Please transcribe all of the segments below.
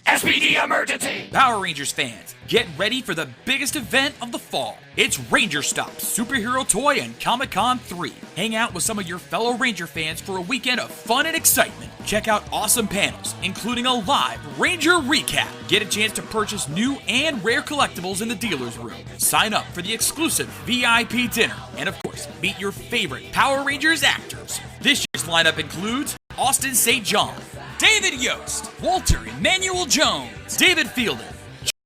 SPD emergency! Power Rangers fans, get ready for the biggest event of the fall. It's Ranger Stop, Superhero Toy and Comic-Con 3. Hang out with some of your fellow Ranger fans for a weekend of fun and excitement. Check out awesome panels, including a live Ranger recap. Get a chance to purchase new and rare collectibles in the dealer's room. Sign up for the exclusive VIP dinner. And of course, meet your favorite Power Rangers actors. This year's lineup includes Austin St. John, David Yost, Walter Emmanuel Jones, David Fielder,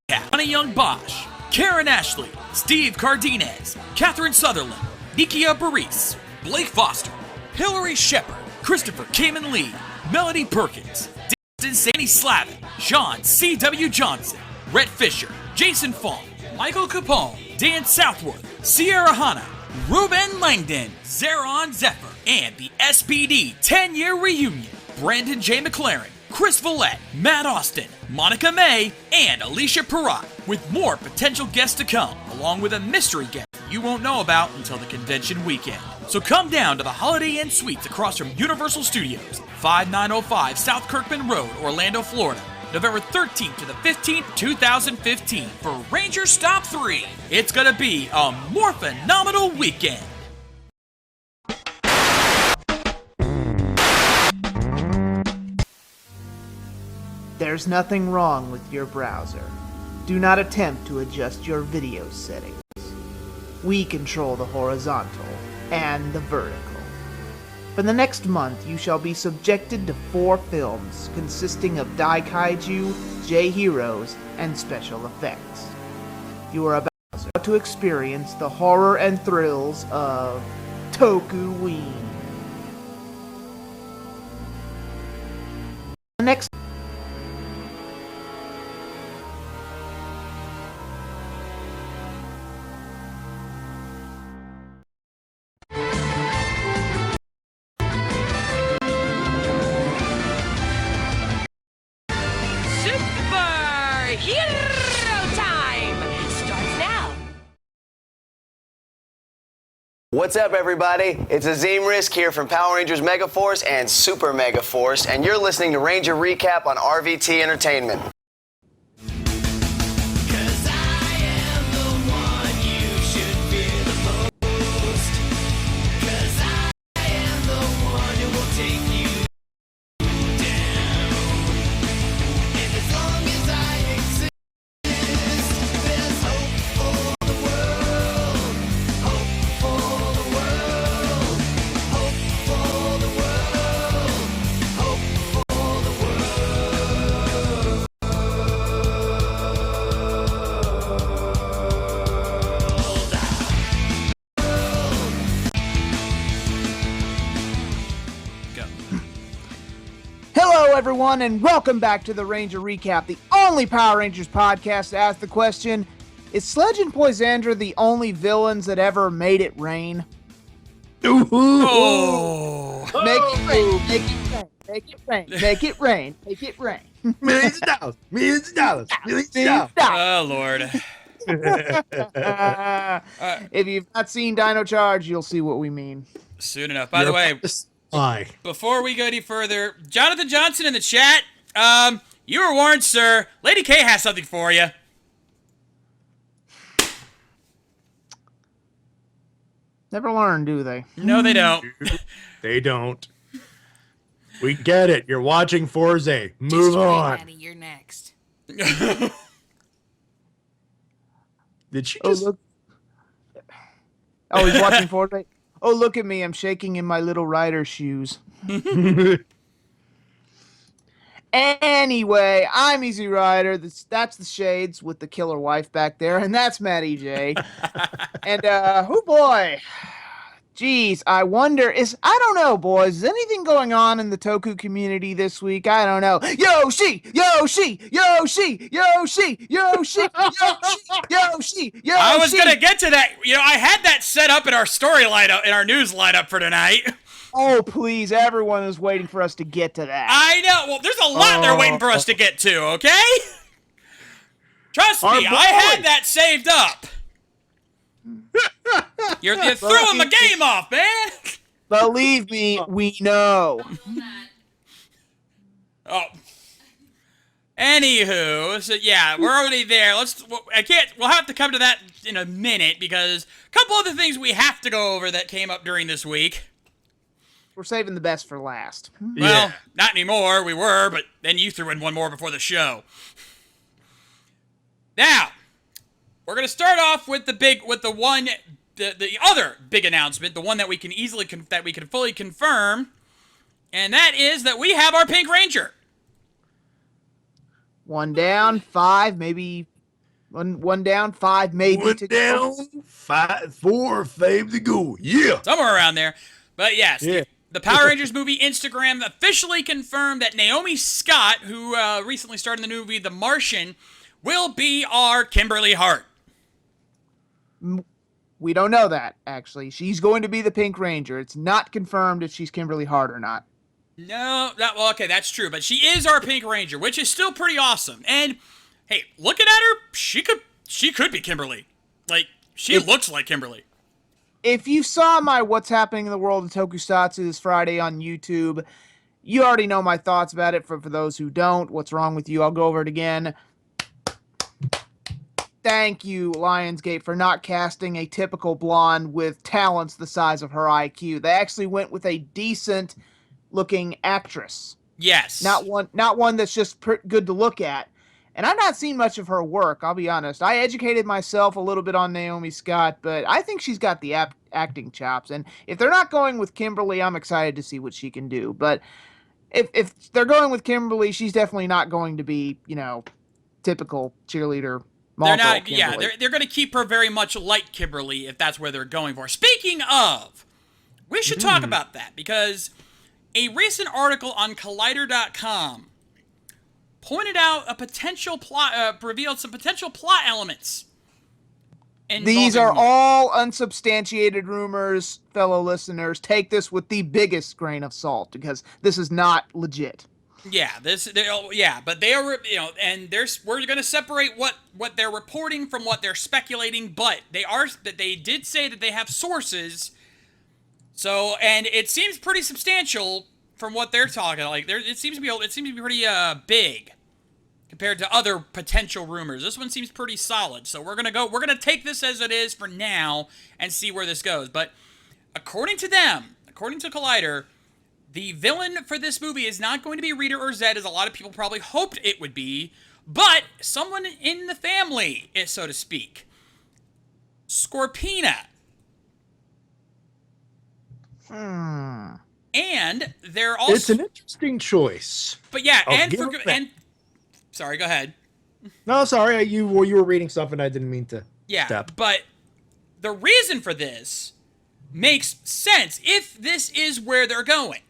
Johnny Young Bosch, Karen Ashley, Steve Cardenas, Catherine Sutherland, Nikia Baris, Blake Foster, Hillary Shepard, Christopher Kamen Lee, Melody Perkins, Dustin Sandy Slavin, Sean C.W. Johnson, Rhett Fisher, Jason Fong, Michael Capone, Dan Southworth, Sierra Hanna, Ruben Langdon, Zeron Zephyr, and the SPD 10-year reunion. Brandon J. McLaren, Chris Vallette, Matt Austin, Monica May, and Alicia Perrott, with more potential guests to come, along with a mystery guest you won't know about until the convention weekend. So come down to the Holiday Inn Suites across from Universal Studios, 5905 South Kirkman Road, Orlando, Florida, November 13th to the 15th, 2015, for Ranger Stop 3. It's gonna be a more phenomenal weekend. There's nothing wrong with your browser. Do not attempt to adjust your video settings. We control the horizontal and the vertical. For the next month, you shall be subjected to 4 films consisting of Daikaiju, J-Heroes, and special effects. You are about to experience the horror and thrills of Tokuween. The next What's up, everybody? It's Azim Risk here from Power Rangers Megaforce and Super Megaforce, and you're listening to Ranger Recap on RVT Entertainment. Hello, everyone, and welcome back to the Ranger Recap, the only Power Rangers podcast to ask the question, is Sledge and Poisandra the only villains that ever made it rain? Oh! Make it rain, make it rain, make it rain, make it rain, make it rain. Millions of dollars, millions of dollars, millions of dollars. Oh, Lord. If you've not seen Dino Charge, you'll see what we mean. Soon enough. By the way, Why? before we go any further, Jonathan Johnson in the chat, you were warned, sir. Lady K has something for you. Never learn, do they? No, they don't. They don't. We get it. You're watching Forze. Move on. Matty, you're next. Did she Oh, just... look. Oh, he's watching Fortnite? Oh, look at me. I'm shaking in my little rider shoes. Anyway, I'm Easy Rider. That's the Shades with the killer wife back there, and that's Matty Jay. And, oh boy. Jeez, I wonder, I don't know, boys. Is anything going on in the Toku community this week? I don't know. Yoshi! Yoshi! Yoshi! Yoshi! Yoshi! Yoshi! Yoshi! Yoshi! I was going to get to that. You know, I had that set up in our story lineup, in our news lineup for tonight. Oh, please. Everyone is waiting for us to get to that. I know. Well, there's a lot they're waiting for us to get to, okay? Trust me, I had that saved up. You're throwing my game off, man. Believe me, we know. Oh. Anywho, so yeah, we're already there. We'll have to come to that in a minute because a couple other things we have to go over that came up during this week. We're saving the best for last. Well, Yeah. not anymore. We were, but then you threw in one more before the show. Now, we're gonna start off with the other big announcement, the one that we can fully confirm, and that is that we have our Pink Ranger. One down, five, maybe one down, five, maybe One to go. down, 4, 5 to go. Yeah. Somewhere around there. But yes, Yeah. the Power Rangers movie Instagram officially confirmed that Naomi Scott, who recently starred in the movie The Martian, will be our Kimberly Hart. We don't know that, actually. She's going to be the Pink Ranger. It's not confirmed if she's Kimberly Hart or not. Well, okay, that's true, but she is our Pink Ranger, which is still pretty awesome. And hey, looking at her, she could be Kimberly. Like, she looks like Kimberly. If you saw my What's Happening in the World of Tokusatsu this Friday on YouTube, you already know my thoughts about it. For those who don't, what's wrong with you? I'll go over it again. Thank you, Lionsgate, for not casting a typical blonde with talents the size of her IQ. They actually went with a decent looking actress. Yes. Not one that's just good to look at. And I've not seen much of her work, I'll be honest. I educated myself a little bit on Naomi Scott, but I think she's got the acting chops. And if they're not going with Kimberly, I'm excited to see what she can do. But if they're going with Kimberly, she's definitely not going to be, typical cheerleader. They're not. Kimberly. Yeah, they're going to keep her very much like Kimberly if that's where they're going for. Speaking of, we should talk about that because a recent article on Collider.com pointed out a potential plot, revealed some potential plot elements. These are all unsubstantiated rumors, fellow listeners. Take this with the biggest grain of salt because this is not legit. Yeah, but they are, and we're going to separate what they're reporting from what they're speculating, but they did say that they have sources. So, and it seems pretty substantial from what they're talking. Like, it seems to be pretty big compared to other potential rumors. This one seems pretty solid. So we're gonna take this as it is for now and see where this goes. But according to Collider, the villain for this movie is not going to be Rita or Zed, as a lot of people probably hoped it would be, but someone in the family, so to speak. Scorpina. And they're also... It's an interesting choice. But yeah, and sorry, go ahead. No, sorry, you were reading something I didn't mean to step. But the reason for this makes sense if this is where they're going.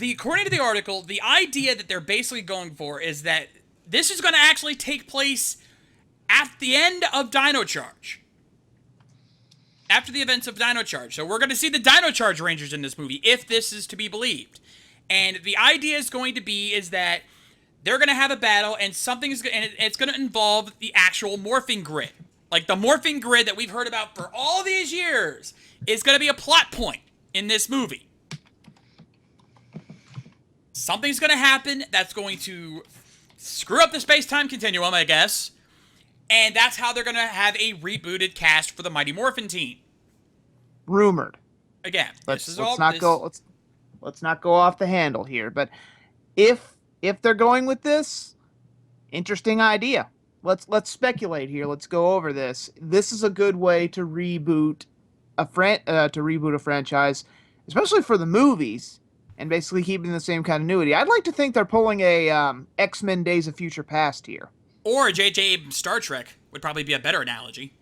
According to the article, the idea that they're basically going for is that this is going to actually take place at the end of Dino Charge. After the events of Dino Charge. So we're going to see the Dino Charge Rangers in this movie, if this is to be believed. And the idea is going to be is that they're going to have a battle, and it's going to involve the actual morphing grid. Like the morphing grid that we've heard about for all these years is going to be a plot point in this movie. Something's going to happen that's going to screw up the space-time continuum, I guess. And that's how they're going to have a rebooted cast for the Mighty Morphin team. Rumored. Again, let's not go off the handle here, but if they're going with this, interesting idea. Let's speculate here. Let's go over this. This is a good way to reboot a franchise, especially for the movies, and basically keeping the same continuity. I'd like to think they're pulling a X-Men Days of Future Past here. Or J.J. Abrams' Star Trek would probably be a better analogy.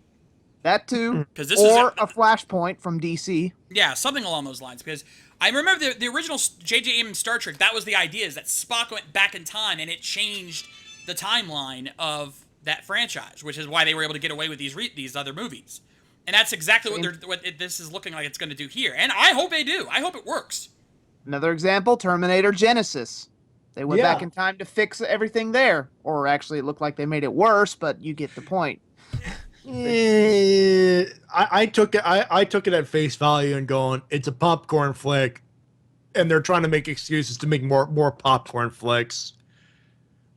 That too. Or a Flashpoint from DC. Yeah, something along those lines. Because I remember the original J.J. Abrams' Star Trek, that was the idea, is that Spock went back in time and it changed the timeline of that franchise, which is why they were able to get away with these other movies. And that's exactly what this is looking like it's going to do here. And I hope they do. I hope it works. Another example, Terminator Genesis. They went back in time to fix everything there. Or actually, it looked like they made it worse, but you get the point. I took it at face value and going, it's a popcorn flick, and they're trying to make excuses to make more popcorn flicks.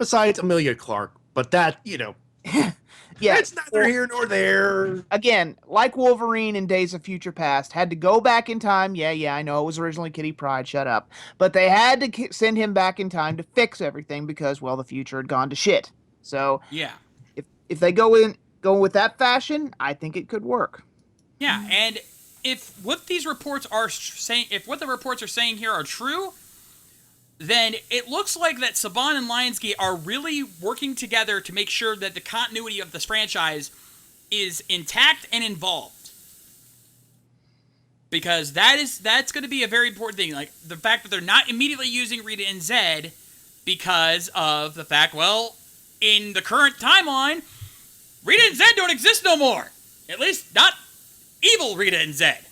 besides Amelia Clark. But that, Yeah, it's neither here nor there. again, like Wolverine in Days of Future Past, had to go back in time. Yeah, I know it was originally Kitty Pryde. Shut up. But they had to send him back in time to fix everything because, well, the future had gone to shit. So Yeah. if they go with that fashion, I think it could work. Yeah, and if what these reports are saying, if what the reports are saying here are true, then it looks like that Saban and Lionsgate are really working together to make sure that the continuity of this franchise is intact and involved. Because that's going to be a very important thing. Like, the fact that they're not immediately using Rita and Zed because of the fact, well, in the current timeline, Rita and Zed don't exist no more. At least, not evil Rita and Zed.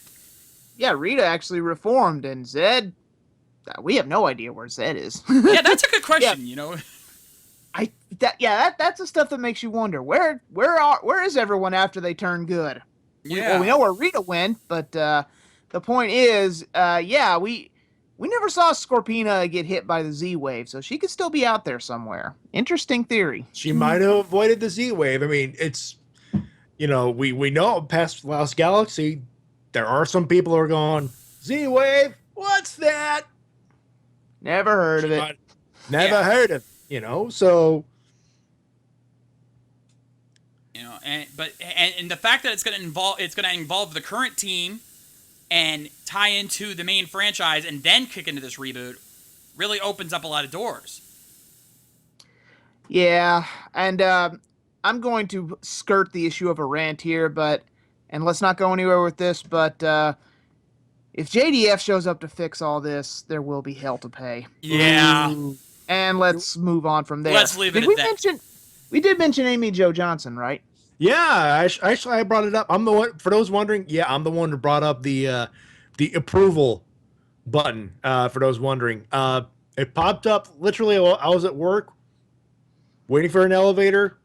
Yeah, Rita actually reformed, and Zed, we have no idea where Zed is. Yeah, that's a good question, That's the stuff that makes you wonder where is everyone after they turn good. Yeah. We know where Rita went, but the point is, we never saw Scorpina get hit by the Z-wave, so she could still be out there somewhere. Interesting theory. She might have avoided the Z-wave. I mean, it's, we know past Lost Galaxy, there are some people who are going, Z-wave, what's that? Never heard of it. Never heard of it, so. And the fact that it's going to involve the current team and tie into the main franchise and then kick into this reboot really opens up a lot of doors. Yeah, and I'm going to skirt the issue of a rant here, and let's not go anywhere with this, but if JDF shows up to fix all this, there will be hell to pay. Yeah. Ooh. And let's move on from there. Let's leave it at that. We did mention Amy Jo Johnson, right? Yeah, actually, I brought it up. I'm the one, for those wondering, I'm the one who brought up the approval button, for those wondering. It popped up literally, I was at work waiting for an elevator,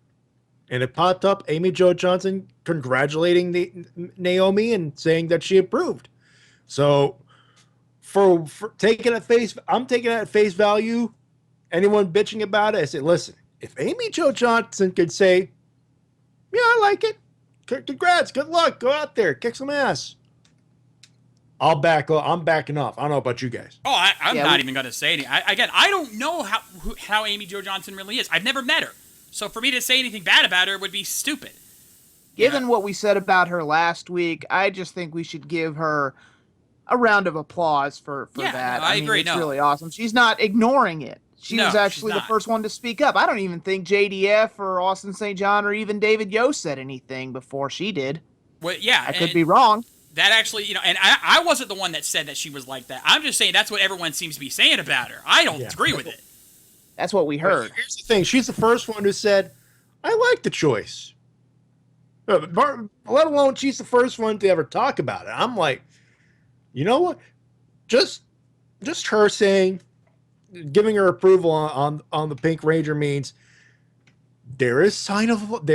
and it popped up Amy Jo Johnson congratulating Naomi and saying that she approved. So for taking it I'm taking it at face value. Anyone bitching about it, I say, listen, if Amy Jo Johnson could say, yeah, I like it, congrats, good luck, go out there, kick some ass, I'm backing off. I don't know about you guys. Oh, I'm not even going to say anything. I don't know how Amy Jo Johnson really is. I've never met her. So for me to say anything bad about her would be stupid. Given what we said about her last week, I just think we should give her a round of applause for that. No, I agree. It's really awesome. She's not ignoring it. She was actually the first one to speak up. I don't even think JDF or Austin St. John or even David Yost said anything before she did. Well, yeah. I could be wrong. That actually, and I wasn't the one that said that she was like that. I'm just saying that's what everyone seams to be saying about her. I don't agree with it. That's what we heard. Here's the thing. She's the first one who said, I like the choice. Let alone she's the first one to ever talk about it. I'm like, you know what? Just her saying, giving her approval on the Pink Ranger means there is sign of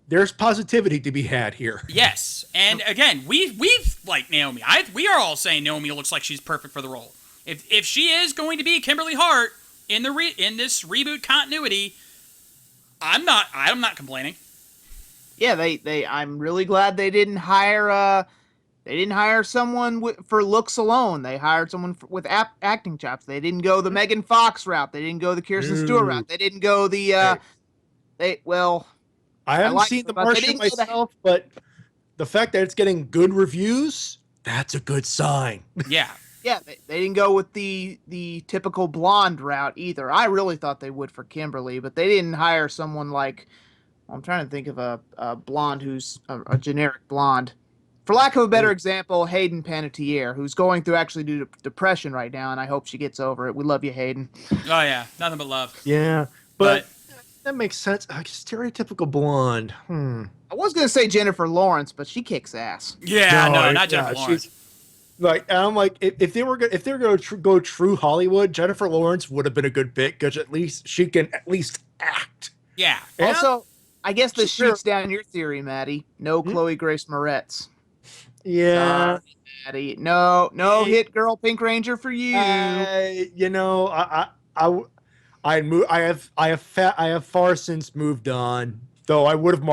there's positivity to be had here. Yes, and again, we've like Naomi. We are all saying Naomi looks like she's perfect for the role. If she is going to be Kimberly Hart in this reboot continuity, I'm not complaining. Yeah, I'm really glad they didn't hire someone for looks alone. They hired someone with acting chops. They didn't go the Megan Fox route. They didn't go the Kirsten Stewart route. They didn't go the I haven't seen the Martian myself, but the fact that it's getting good reviews, that's a good sign. Yeah. Yeah, they didn't go with the typical blonde route either. I really thought they would for Kimberly, but they didn't hire someone like, I'm trying to think of a blonde who's a generic blonde. For lack of a better example, Hayden Panettiere, who's going through actually depression right now, and I hope she gets over it. We love you, Hayden. Oh, yeah. Nothing but love. Yeah, but that makes sense. Stereotypical blonde. I was going to say Jennifer Lawrence, but she kicks ass. Yeah, no, not Jennifer Lawrence. I'm like, if they were going to go true Hollywood, Jennifer Lawrence would have been a good pick because at least she can act. Yeah. Also, I guess this shoots down your theory, Matty. No Chloe Grace Moretz. Yeah. Matty. No hit girl Pink Ranger for you. I I have far since moved on. Though I would have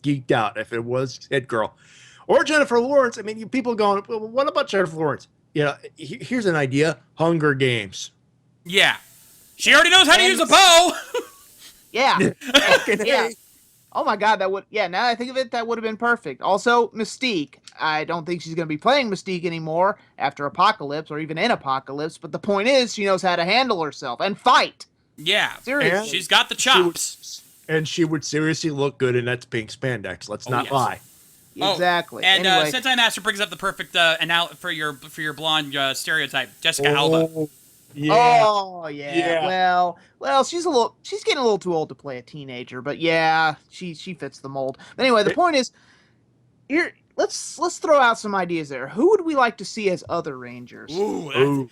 geeked out if it was Hit Girl or Jennifer Lawrence. I mean, people going, well, what about Jennifer Lawrence? Here's an idea: Hunger Games. Yeah. She already knows how to use a bow. Yeah. Yeah. Oh my God, that would, now that I think of it, that would have been perfect. Also, Mystique. I don't think she's going to be playing Mystique anymore after Apocalypse or even in Apocalypse, but the point is she knows how to handle herself and fight. Yeah. Seriously. She's got the chops. She would seriously look good in that pink spandex. Let's not lie. Exactly. And anyway. Sentai Master brings up the perfect for your blonde stereotype, Jessica Alba. Yeah. Oh yeah. Well, she's getting a little too old to play a teenager, but yeah, she fits the mold. But anyway, the point is, here let's throw out some ideas there. Who would we like to see as other Rangers? Ooh.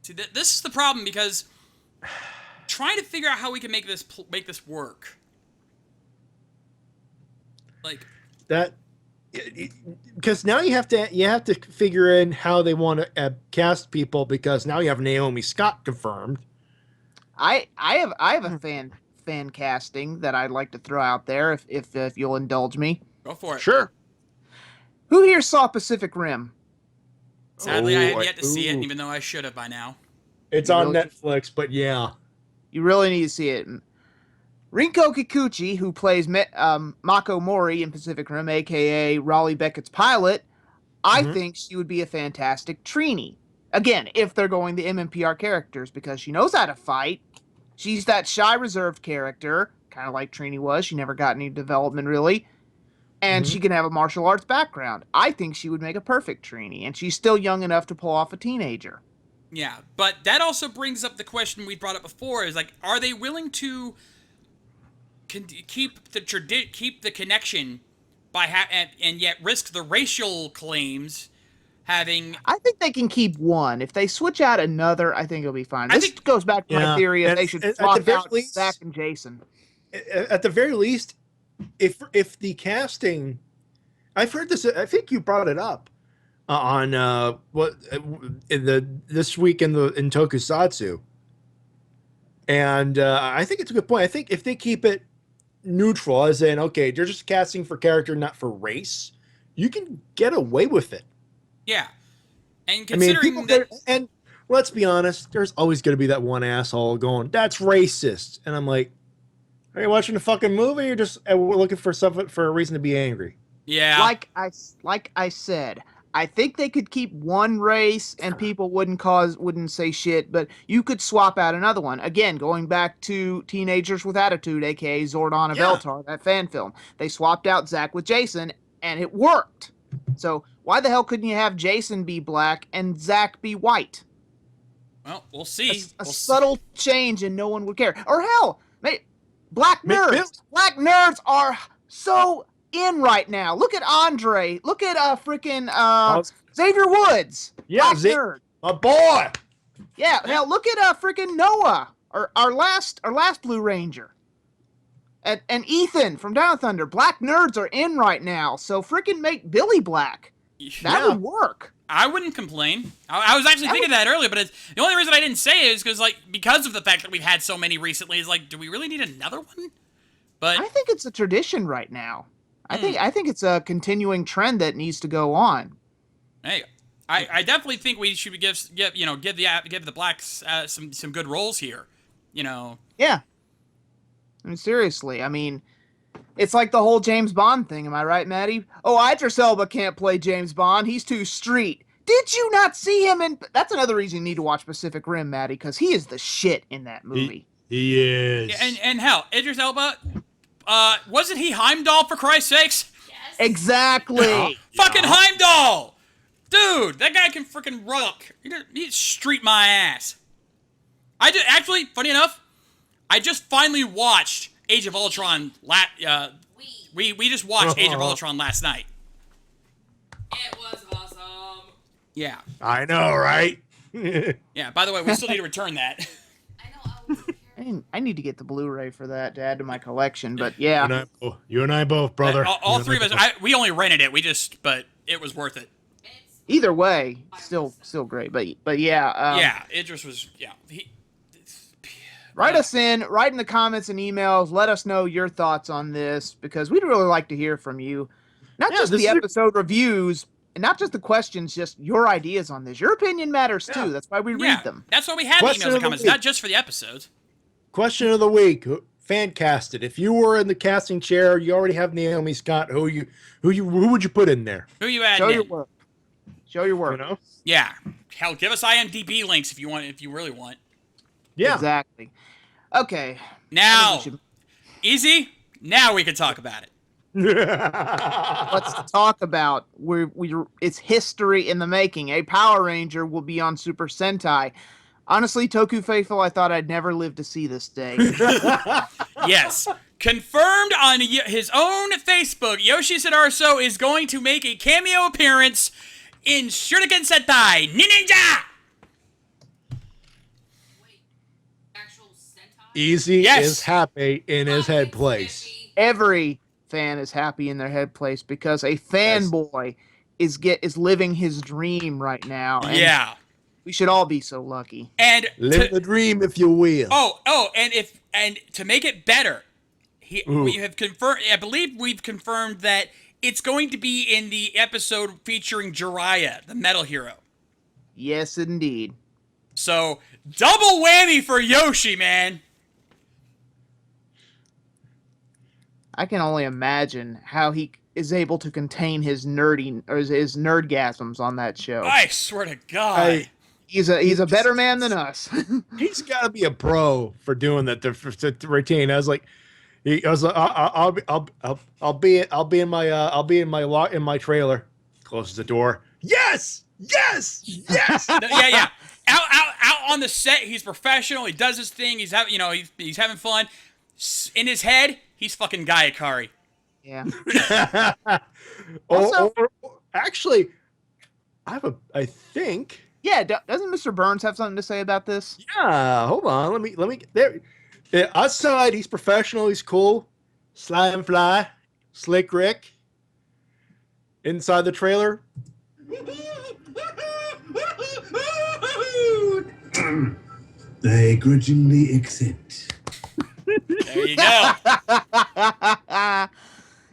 See, this is the problem because trying to figure out how we can make this work. Like that, because now you have to figure in how they want to cast people, because now you have Naomi Scott confirmed. I have a fan casting that I'd like to throw out there if you'll indulge me. Go for it. Sure. Who here saw Pacific Rim? Sadly, I have yet to see it, even though I should have by now. It's on Netflix, but yeah. You really need to see it. Rinko Kikuchi, who plays Mako Mori in Pacific Rim, a.k.a. Raleigh Beckett's pilot, I think she would be a fantastic Trini. Again, if they're going the MMPR characters, because she knows how to fight. She's that shy, reserved character, kind of like Trini was. She never got any development, really. And she can have a martial arts background. I think she would make a perfect Trini, and she's still young enough to pull off a teenager. Yeah, but that also brings up the question we brought up before, is like, are they willing to keep the connection and yet risk the racial claims having... I think they can keep one. If they switch out another, I think it'll be fine. This goes back to my theory of they should swap out Zach and Jason. At the very least, if the casting... I've heard this, I think you brought it up on this week in Tokusatsu. And I think it's a good point. I think if they keep it neutral, as in, okay, they're just casting for character, not for race, you can get away with it. Yeah. And considering and let's be honest, there's always going to be that one asshole going, that's racist. And I'm like, are you watching a fucking movie or just looking for something, for a reason to be angry? Yeah. Like I said, I think they could keep one race and people wouldn't say shit, but you could swap out another one. Again, going back to Teenagers with Attitude, aka Zordon of Eltar, that fan film. They swapped out Zack with Jason, and it worked. So why the hell couldn't you have Jason be black and Zack be white? Well, we'll see. A subtle change and no one would care. Or hell, black nerds. Black nerds are so in right now. Look at Andre. Look at Xavier Woods. Yeah, nerd. My boy. Yeah, hell, look at freaking Noah, our last Blue Ranger. And Ethan from Down Thunder. Black nerds are in right now, so freaking make Billy black. That would work. I wouldn't complain. I was actually thinking that earlier, but the only reason I didn't say it is because of the fact that we've had so many recently. Is like, do we really need another one? But I think it's a tradition right now. I think it's a continuing trend that needs to go on. Hey, I definitely think we should give the blacks some good roles here. Yeah. I mean, seriously. I mean, it's like the whole James Bond thing. Am I right, Matty? Oh, Idris Elba can't play James Bond. He's too street. Did you not see him in... That's another reason you need to watch Pacific Rim, Matty, because he is the shit in that movie. He is. Yeah, and hell, Idris Elba, wasn't he Heimdall, for Christ's sakes? Yes. Exactly. Fucking Heimdall! Dude, that guy can freaking rock. He street my ass. Actually, funny enough, I just finally watched Age of Ultron. We just watched Age of Ultron last night. It was awesome. Yeah. I know, right? Yeah, by the way, we still need to return that. I know. I need to get the Blu-ray for that to add to my collection, but yeah. You and I both, brother. All three of us, we only rented it. But it was worth it. Either way, still great. But yeah, Yeah, Idris was write us in, write in the comments and emails. Let us know your thoughts on this because we'd really like to hear from you. Not just the episode reviews and not just the questions, just your ideas on this. Your opinion matters too. That's why we read them. That's why we have emails and comments, not just for the episodes. Question of the week: fan casted. If you were in the casting chair, you already have Naomi Scott. Who would you put in there? Who you add? Show your work. Show your work. You know? Yeah. Hell, give us IMDb links if you want. If you really want. Yeah. Exactly. Okay. Now, easy. Now we can talk about it. Let's talk about it's history in the making. A Power Ranger will be on Super Sentai. Honestly, Toku Faithful, I thought I'd never live to see this day. Yes. Confirmed on his own Facebook, Yoshi Sadarso is going to make a cameo appearance in Shuriken Sentai Ninja! Wait, actual Sentai? Easy Yes. is happy in his head place. Every fan is happy in their head place because a fanboy is living his dream right now. And Yeah. we should all be so lucky. And Live the dream, if you will. and to make it better, we have confirmed. I believe we've confirmed that it's going to be in the episode featuring Jiraiya, the metal hero. Yes, indeed. So double whammy for Yoshi, man. I can only imagine how he is able to contain his his nerdgasms on that show. I swear to God. He's a better man than us. He's got to be a pro for doing that to retain. I was like, I'll be in my trailer. Closes the door. Yes. Yeah. Out on the set, he's professional. He does his thing. He's having fun. In his head, he's fucking Gaiakari. Yeah. Actually, I think. Yeah, doesn't Mr. Burns have something to say about this? Yeah, hold on. Let me there. Outside, he's professional. He's cool. Slime fly, slick Rick. Inside the trailer. I grudgingly accept. There you go.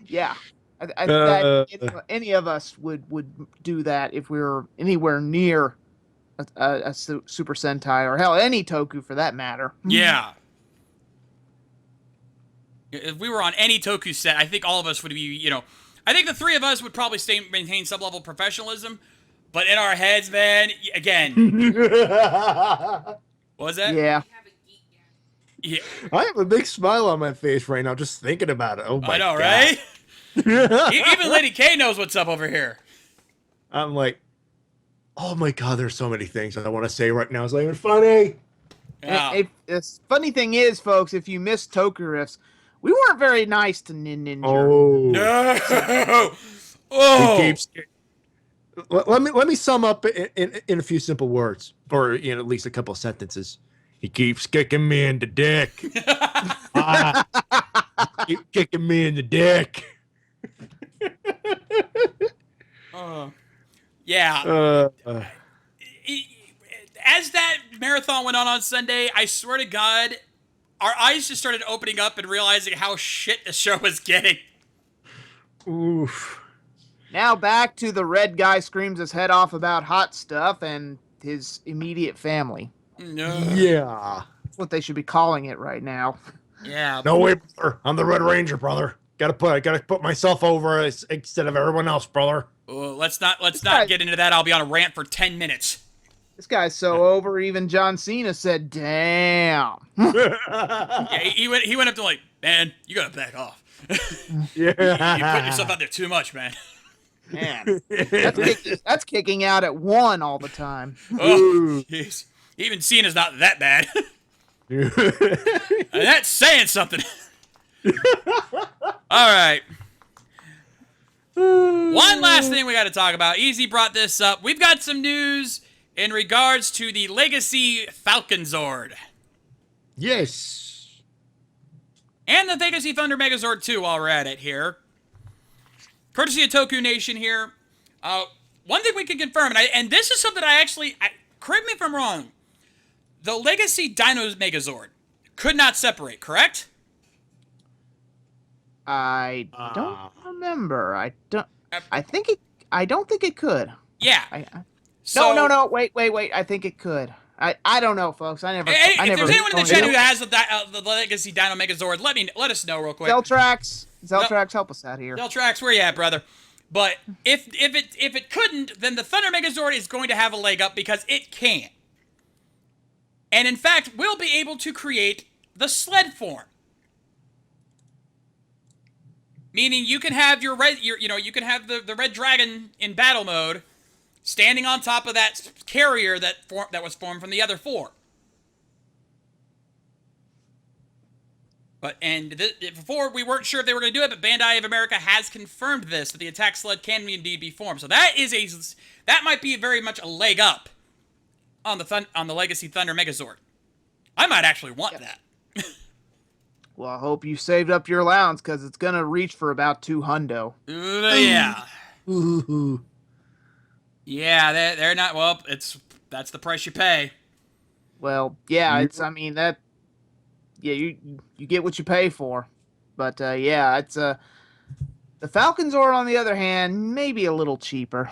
Yeah. Any of us would do that if we were anywhere near a Super Sentai, or hell, any Toku for that matter. Yeah. If we were on any Toku set, I think all of us would be, I think the three of us would probably maintain some level of professionalism, but in our heads, man, again. What was that? Yeah. We have a geek gang. Yeah. I have a big smile on my face right now just thinking about it. Oh my I know, God. right? Even Lady K knows what's up over here. I'm like, oh my God, there's so many things I want to say right now. It's not even funny. Yeah. The funny thing is, folks, if you missed Toku riffs, we weren't very nice to Ninja. Oh. No. Oh. He keeps, let me sum up in a few simple words, or at least a couple of sentences. He keeps kicking me in the dick. Keep kicking me in the dick. Yeah. As that marathon went on Sunday, I swear to God, our eyes just started opening up and realizing how shit the show was getting. Oof. Now back to the red guy screams his head off about hot stuff and his immediate family. No. Yeah. That's what they should be calling it right now. Yeah. No way, brother. I'm the Red Ranger, brother. Gotta put myself over instead of everyone else, brother. Oh, let's not get into that. I'll be on a rant for 10 minutes. This guy's so over, even John Cena said, damn. Yeah, he went up to like, man, you gotta back off. Yeah. You put yourself out there too much, man. Man, that's kicking out at 1 all the time. Oh, jeez. Even Cena's not that bad. And that's saying something. All right. One last thing we got to talk about. Easy brought this up. We've got some news in regards to the Legacy Falcon Zord. Yes. And the Legacy Thunder Megazord 2 while we're at it here. Courtesy of Toku Nation here. one thing we can confirm, and this is something correct me if I'm wrong, the Legacy Dino Megazord could not separate, correct? I don't Ah. remember. I don't think it could. Yeah. No, no, no. Wait. I think it could. I don't know, folks. I never. If there's anyone in the chat who Zeltrax, has the Legacy Dino Megazord, let us know real quick. Zeltrax, help us out here. Deltrax, where you at, brother? But if it couldn't, then the Thunder Megazord is going to have a leg up because it can. And in fact, we'll be able to create the sled form. Meaning you can have you can have the red dragon in battle mode standing on top of that carrier that was formed from the other four. Before we weren't sure if they were going to do it, but Bandai of America has confirmed this, that the attack sled can indeed be formed. So that might be very much a leg up on the Legacy Thunder Megazord. I might actually want that. Well, I hope you saved up your allowance because it's gonna reach for about $200. Yeah. Ooh. Yeah, they're not. Well, that's the price you pay. Well, yeah, you get what you pay for. But yeah, it's the Falcon Zord on the other hand, maybe a little cheaper.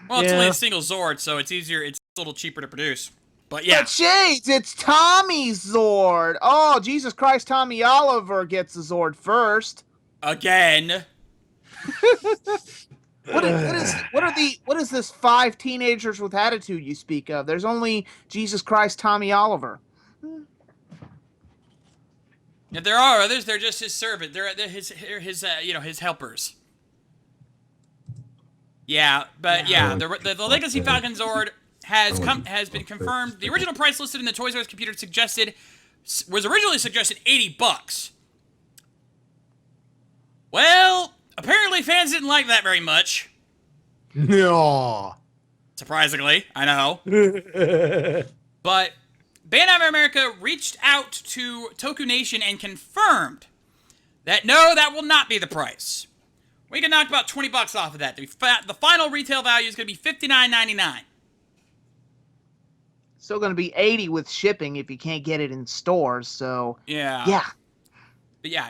Well, it's only a single Zord, so it's easier. It's a little cheaper to produce. But yeah. But Shades, it's Tommy's Zord. Oh, Jesus Christ, Tommy Oliver gets the Zord first. Again. What is this 5 teenagers with attitude you speak of? There's only Jesus Christ, Tommy Oliver. If there are others, they're just his servant. They're his helpers. Yeah, but yeah, the Legacy Falcon Zord has been confirmed. The original price listed in the Toys R Us computer was originally suggested $80. Well, apparently fans didn't like that very much. No. Surprisingly, I know. But Bandai of America reached out to Toku Nation and confirmed that no, that will not be the price. We can knock about $20 off of that. The final retail value is going to be $59.99. Still going to be $80 with shipping if you can't get it in stores. So yeah. Yeah,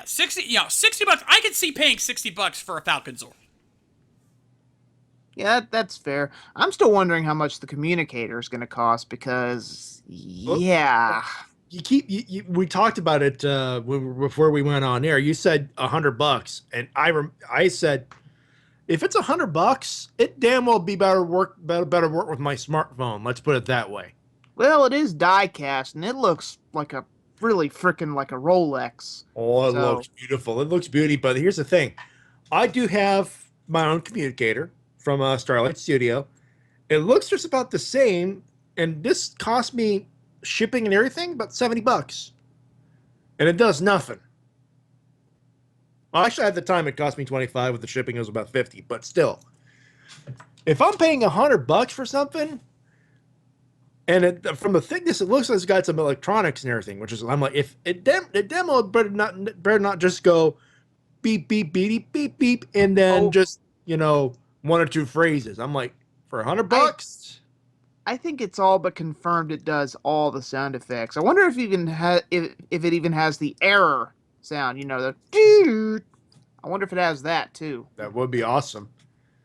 60. $60. I could see paying $60 for a Falcon Zord. Yeah, that's fair. I'm still wondering how much the communicator is going to cost because, yeah. We talked about it before we went on air. You said $100, and I said, if it's $100, it damn well be better work with my smartphone. Let's put it that way. Well, it is die cast, and it looks like a really freaking like a Rolex. Oh, it looks beautiful. It looks beauty. But here's the thing: I do have my own communicator from Starlight Studio. It looks just about the same, and this cost me shipping and everything about $70, and it does nothing. Well, actually, at the time, it cost me $25. With the shipping, it was about $50. But still, if I'm paying $100 for something, and from the thickness, it looks like it's got some electronics and everything, which is I'm like, if the demo better not just go beep beep beep beep beep, and then just one or two phrases. I'm like, for $100. I think it's all but confirmed it does all the sound effects. I wonder if it even has the error sound, the dude. I wonder if it has that too. That would be awesome.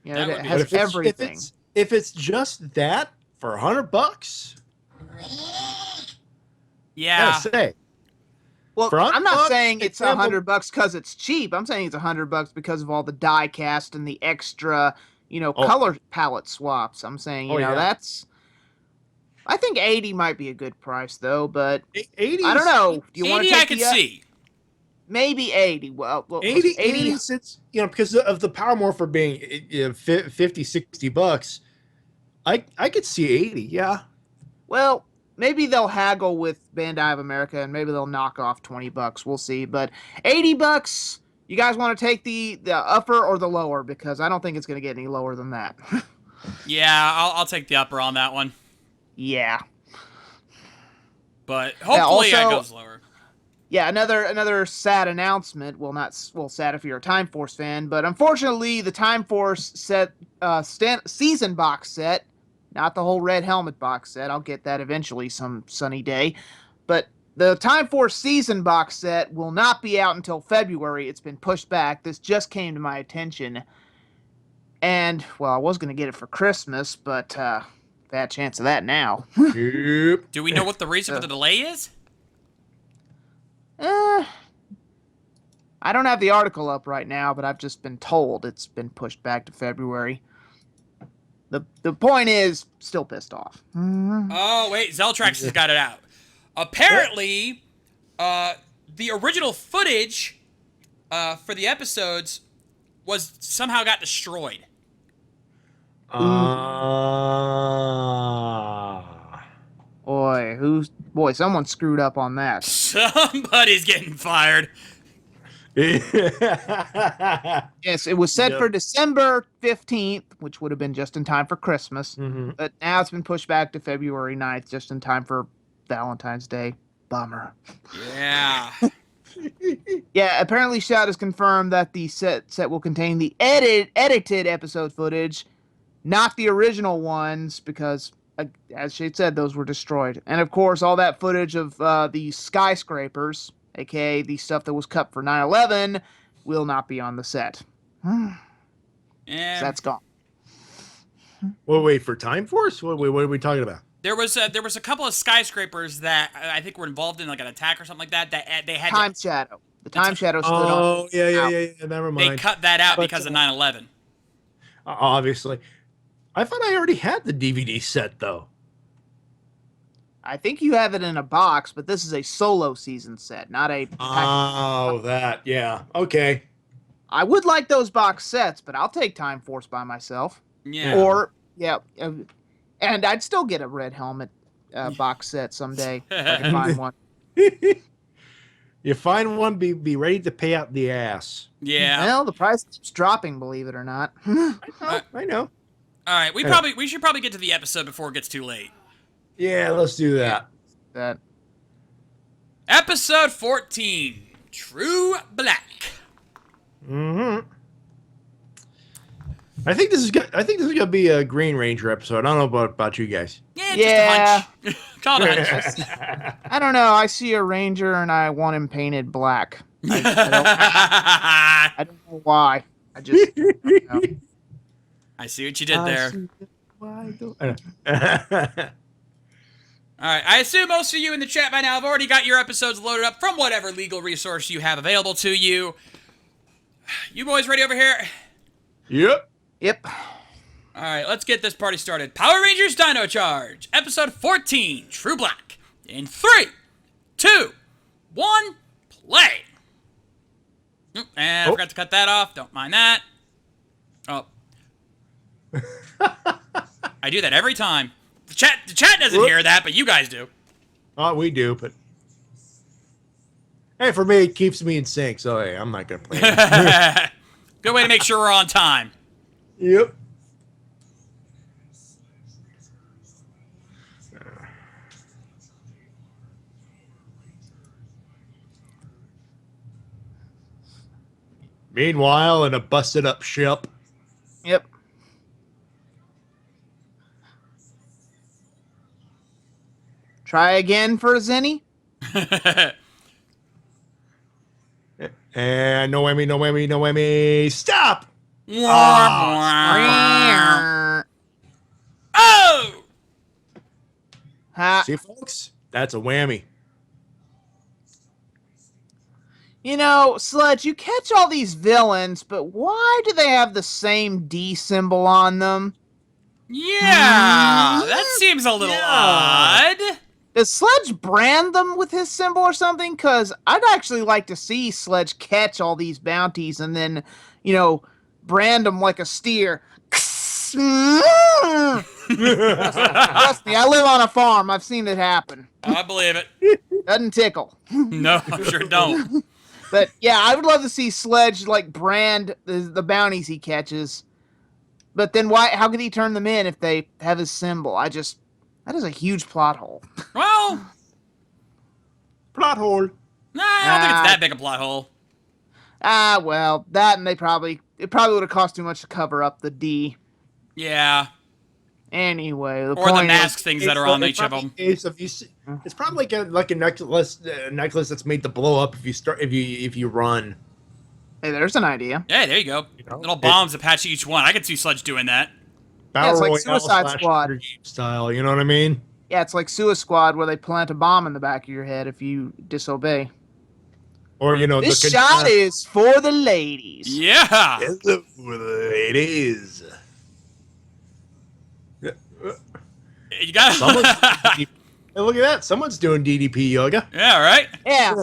Yeah, it has everything. If it's just that for $100, yeah. Gotta say. Well, I'm not saying it's $100 because it's cheap. I'm saying it's $100 because of all the die cast and the extra, color palette swaps. I'm saying, that's. I think 80 might be a good price though, but 80. I don't know. Do you want to take I could see. Maybe 80. Well 80 since because of the Power Morpher being $50, $60. I could see 80. Yeah. Well, maybe they'll haggle with Bandai of America and maybe they'll knock off $20. We'll see. But $80. You guys want to take the upper or the lower? Because I don't think it's going to get any lower than that. Yeah, I'll take the upper on that one. Yeah. But hopefully it goes lower. Yeah, another sad announcement. Well, sad if you're a Time Force fan, but unfortunately, the Time Force season box set, not the whole Red Helmet box set. I'll get that eventually, some sunny day. But the Time Force season box set will not be out until February. It's been pushed back. This just came to my attention, and well, I was gonna get it for Christmas, but bad chance of that now. Yep. Do we know what the reason for the delay is? I don't have the article up right now, but I've just been told it's been pushed back to February. The point is, still pissed off. Oh, wait, Zeltrax has got it out. Apparently, the original footage for the episodes was somehow got destroyed. Boy, someone screwed up on that. Somebody's getting fired. Yes, it was set Yep. for December 15th, which would have been just in time for Christmas. Mhm. But now it's been pushed back to February 9th, just in time for Valentine's Day. Bummer. Yeah. Yeah, apparently Shout has confirmed that the set will contain the edited episode footage, not the original ones, because, as Shade said, those were destroyed. And of course, all that footage of the skyscrapers, aka the stuff that was cut for 9/11, will not be on the set. So Yeah. that's gone. Wait, for Time Force? What are we talking about? There was a couple of skyscrapers that I think were involved in like an attack or something like that. That they had Time Shadow. The Time Shadow stood on. Oh, yeah. Never they mind. cut that out But, because of 9/11. Obviously. I thought I already had the DVD set, though. I think you have it in a box, but this is a solo season set, not a package. Oh, that. Yeah. Okay. I would like those box sets, but I'll take Time Force by myself. Yeah. Or, yeah, and I'd still get a Red Helmet box set someday if I can find one. You find one, be ready to pay out the ass. Yeah. Well, the price keeps dropping, believe it or not. I know. All right. We should probably get to the episode before it gets too late. Yeah, let's do that. That Episode 14, True Black. Mm-hmm. I think this is gonna be a Green Ranger episode. I don't know about you guys. Yeah, Yeah. just a hunch. Call it a hunch. I don't know. I see a Ranger and I want him painted black. I don't know why. I just don't know. I see what you did there. All right, I assume most of you in the chat by now have already got your episodes loaded up from whatever legal resource you have available to you. You boys ready over here? Yep. Yep. All right, let's get this party started. Power Rangers Dino Charge, episode 14, True Black. In 3, 2, 1, play. And I forgot to cut that off. Don't mind that. Oh. I do that every time. The chat doesn't hear that, but you guys do. Oh, we do, but hey, for me, it keeps me in sync. So hey, I'm not gonna play. Good way to make sure we're on time. Yep. Meanwhile, in a busted up ship. Yep. Try again for a Zenny. And no whammy, no whammy, no whammy. Stop! Oh! Ha. See, folks? That's a whammy. You know, Sledge, you catch all these villains, but why do they have the same D symbol on them? Yeah, that seems a little odd. Does Sledge brand them with his symbol or something? Because I'd actually like to see Sledge catch all these bounties and then, you know, brand them like a steer. Trust me, I live on a farm. I've seen it happen. I believe it. Doesn't tickle. No, I sure don't. But yeah, I would love to see Sledge like brand the bounties he catches. But then why? How could he turn them in if they have his symbol? That is a huge plot hole. Well, Plot hole. Nah, I don't think it's that big a plot hole. Well, that and it probably would have cost too much to cover up the D. Yeah. Anyway, the Or the point mask is, things that are on each of them. It's probably like a necklace that's made to blow up if you run. hey, there's an idea. Yeah, there you go. know, Little bombs attached to each one. I could see Sludge doing that. Yeah, it's Battle like Royale Suicide / Squad. Hunger Games style. You know what I mean? Yeah, it's like Suicide Squad where they plant a bomb in the back of your head if you disobey. Or This shot is for the ladies. Yeah. It is. You got Hey, look at that! Someone's doing DDP yoga. Yeah, right? Yeah.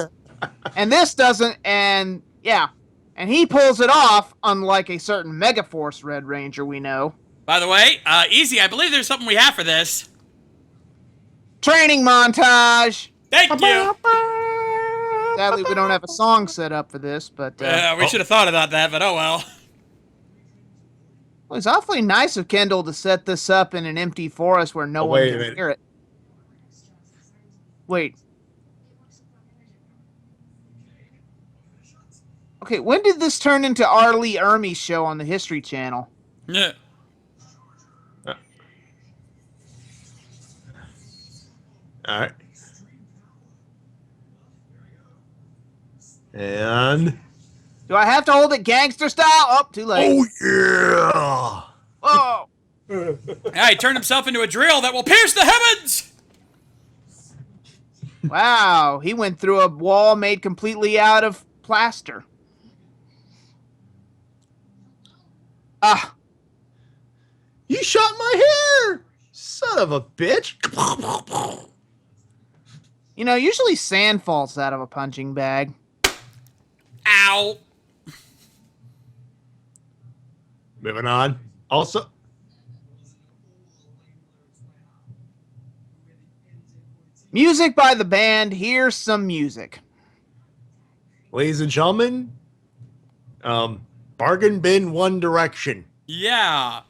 And this doesn't, and yeah. And he pulls it off, unlike a certain Megaforce Red Ranger we know. By the way, Easy, I believe there's something we have for this. Training montage! Thank you. Sadly, we don't have a song set up for this, but We should have thought about that, but oh well. it was awfully nice of Kendall to set this up in an empty forest where no one wait a can minute. hear it. Wait. Okay, when did this turn into R. Lee Ermey's show on the History Channel? Yeah. All right. And Do I have to hold it gangster style? Oh, too late. yeah! Whoa! Yeah, he turned himself into a drill that will pierce the heavens! Wow, he went through a wall made completely out of plaster. Ah, You shot my hair, son of a bitch! you know, usually sand falls out of a punching bag. Ow. Moving on. Also, Music by the band. Here's some music. ladies and gentlemen, bargain bin One Direction. Yeah.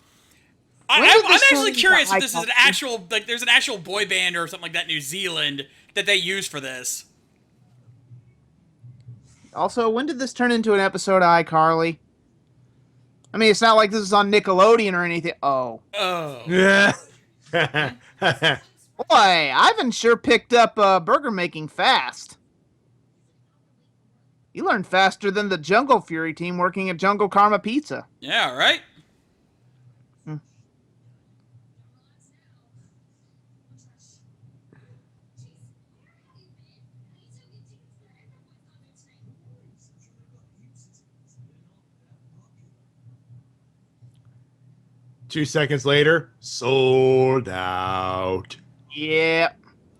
When I'm did this actually turn curious into if this is an icon? actual, like, there's an actual boy band or something like that in New Zealand that they use for this. Also, when did this turn into an episode of iCarly? I mean, it's not like this is on Nickelodeon or anything. Oh. Oh. Yeah. Boy, Ivan sure picked up burger making fast. He learned faster than the Jungle Fury team working at Jungle Karma Pizza. Yeah, right? 2 seconds later, sold out. Yeah.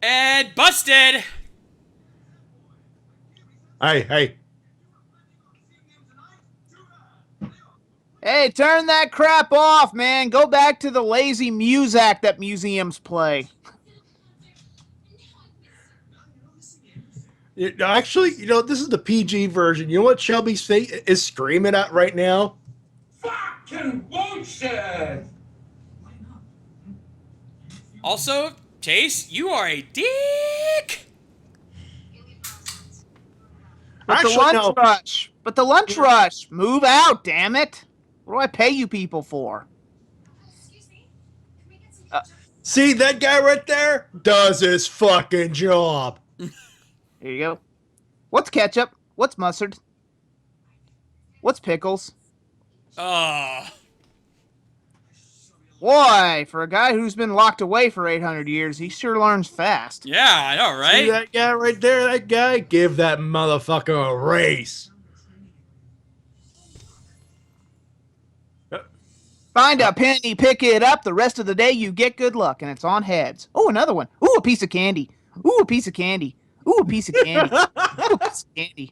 And busted! Hey. Hey, turn that crap off, man. Go back to the lazy muzak that museums play. Actually, this is the PG version. You know what Shelby is screaming at right now? Fucking bullshit! Also, Chase, you are a dick! But Actually, the lunch no. rush. But the lunch rush. Move out, damn it. What do I pay you people for? See that guy right there? Does his fucking job. Here you go. What's ketchup? What's mustard? What's pickles? Oh. Boy, for a guy who's been locked away for 800 years, he sure learns fast. Yeah, I know, See right? that guy right there? That guy? Give that motherfucker a race. Find a penny, pick it up. The rest of the day, you get good luck, and it's on heads. Oh, another one. Ooh, a piece of candy. Ooh, a piece of candy. Ooh, a piece of candy. Ooh, a piece of candy.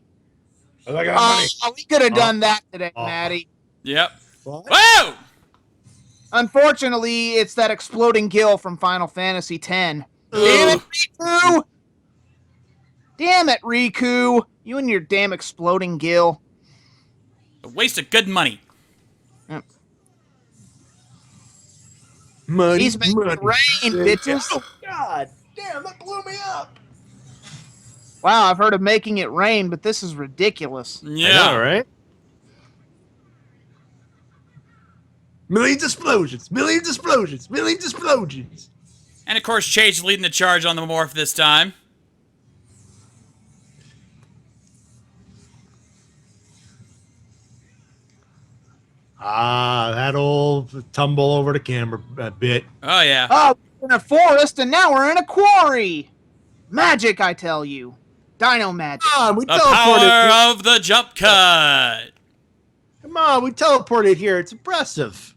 I got money. Oh, we could have done that today, Matty. Yep. What? Whoa! Unfortunately, it's that exploding gill from Final Fantasy X. Damn it, Riku! Damn it, Riku! You and your damn exploding gill. A waste of good money. Money, He's making money. rain, bitches. Oh, God damn, that blew me up. Wow, I've heard of making it rain, but this is ridiculous. Yeah. I know, right? Millions explosions, millions explosions, millions explosions. And of course, Chase leading the charge on the morph this time. Ah, that old tumble over the camera bit. Oh, yeah. Oh, we're in a forest and now we're in a quarry. Magic, I tell you. Dino magic. Come on, we The teleported. power of the jump cut. Come on, we teleported here. It's impressive.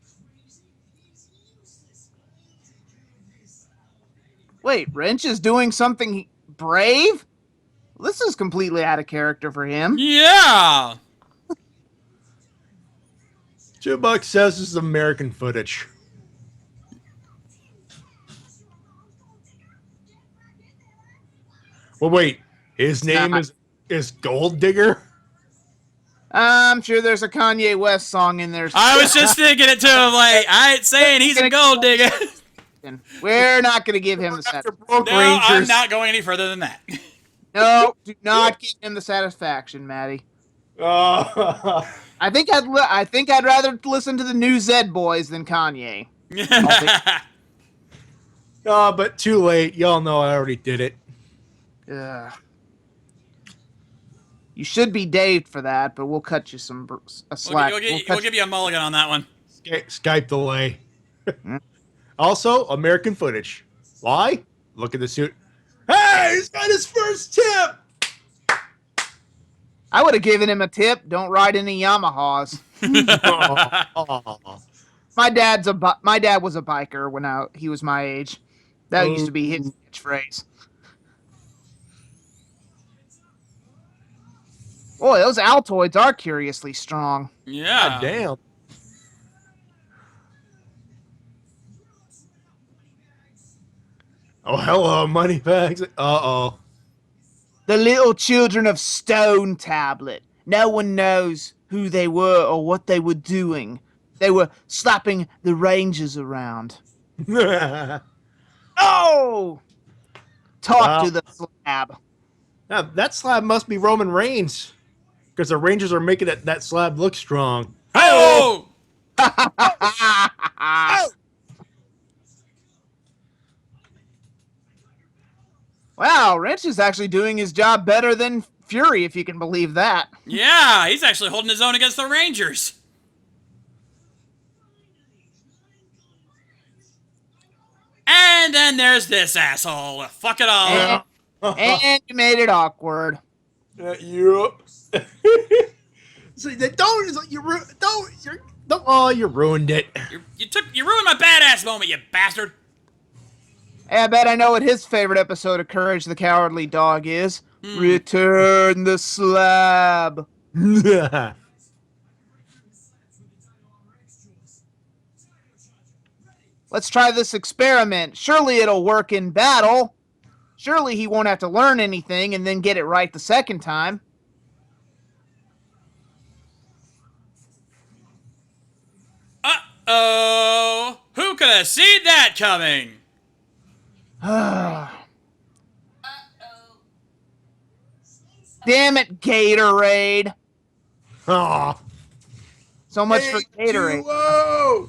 Wait, Wrench is doing something brave? This is completely out of character for him. Yeah. $2 says this is American footage. Well, wait. His name is Gold Digger? I'm sure there's a Kanye West song in there. I was just thinking it too. I'm like, I ain't saying he's a gold digger. We're not going to give him the After satisfaction. broke No, I'm Rangers. not going any further than that. No, do not give him the satisfaction, Matty. Oh. I think I'd rather listen to the new Zed Boys than Kanye. Oh, but too late. Y'all know I already did it. Ugh. You should be Dave for that, but we'll cut you a slack. We'll give you a mulligan on that one. Skype delay. Also, American footage. Why? Look at the suit. Hey, he's got his first tip. I would have given him a tip. Don't ride any Yamahas. Oh. My dad was a biker when he was my age. That used to be his catchphrase. Boy, those Altoids are curiously strong. Yeah. God damn. Oh, hello, moneybags. Uh-oh. The little children of Stone Tablet. No one knows who they were or what they were doing. They were slapping the Rangers around. Oh! Talk to the slab. Now, that slab must be Roman Reigns. Because the Rangers are making that slab look strong. Oh! Wow, Wrench is actually doing his job better than Fury, if you can believe that. Yeah, he's actually holding his own against the Rangers. And then there's this asshole. Fuck it all. And you made it awkward. Yep. So you ruined it. You ruined my badass moment, you bastard. Hey, I bet I know what his favorite episode of Courage the Cowardly Dog is. Return the slab. Let's try this experiment. Surely it'll work in battle. Surely he won't have to learn anything and then get it right the second time. Uh-oh. Who could have seen that coming? Damn it, Gatorade. Aw. So much for Gatorade. Whoa.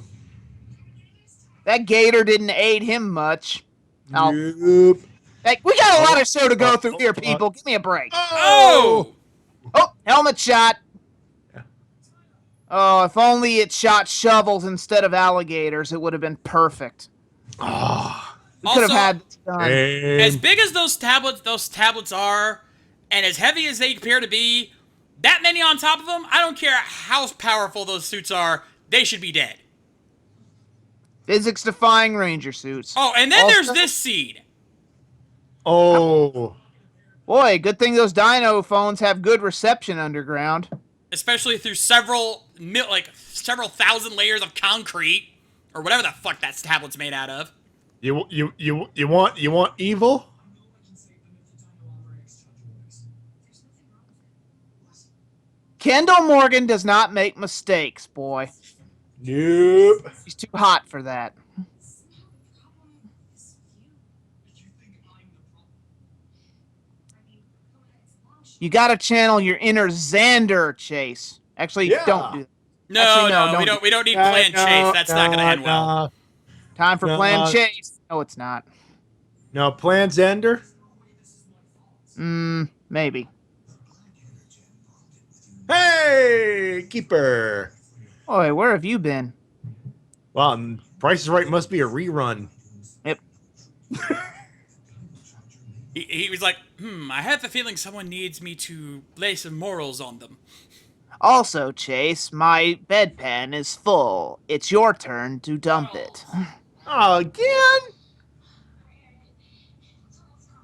That Gator didn't aid him much. Oh. Nope. Hey, we got a lot of show to go through here, people. Give me a break. Oh! Oh, helmet shot. Oh, if only it shot shovels instead of alligators, it would have been perfect. We could have had this done. As big as those tablets are, and as heavy as they appear to be, that many on top of them, I don't care how powerful those suits are, they should be dead. Physics-defying Ranger suits. Oh, and then Also- there's this seed. Oh. Boy, good thing those Dino phones have good reception underground. Especially through several thousand layers of concrete, or whatever the fuck that tablet's made out of. You want evil? Kendall Morgan does not make mistakes, boy. Nope. He's too hot for that. You gotta channel your inner Xander, Chase. Actually, Yeah. don't do that. No, Actually, no, no, we don't don't. We don't need Plan Chase. That's not going to end well. Time for No. Plan Chase. No, it's not. No, Plan Zender? Maybe. Hey, keeper. Boy, where have you been? Well, Price is Right must be a rerun. Yep. He was like, I have a feeling someone needs me to lay some morals on them. Also, Chase, my bedpan is full. It's your turn to dump it. Oh, again?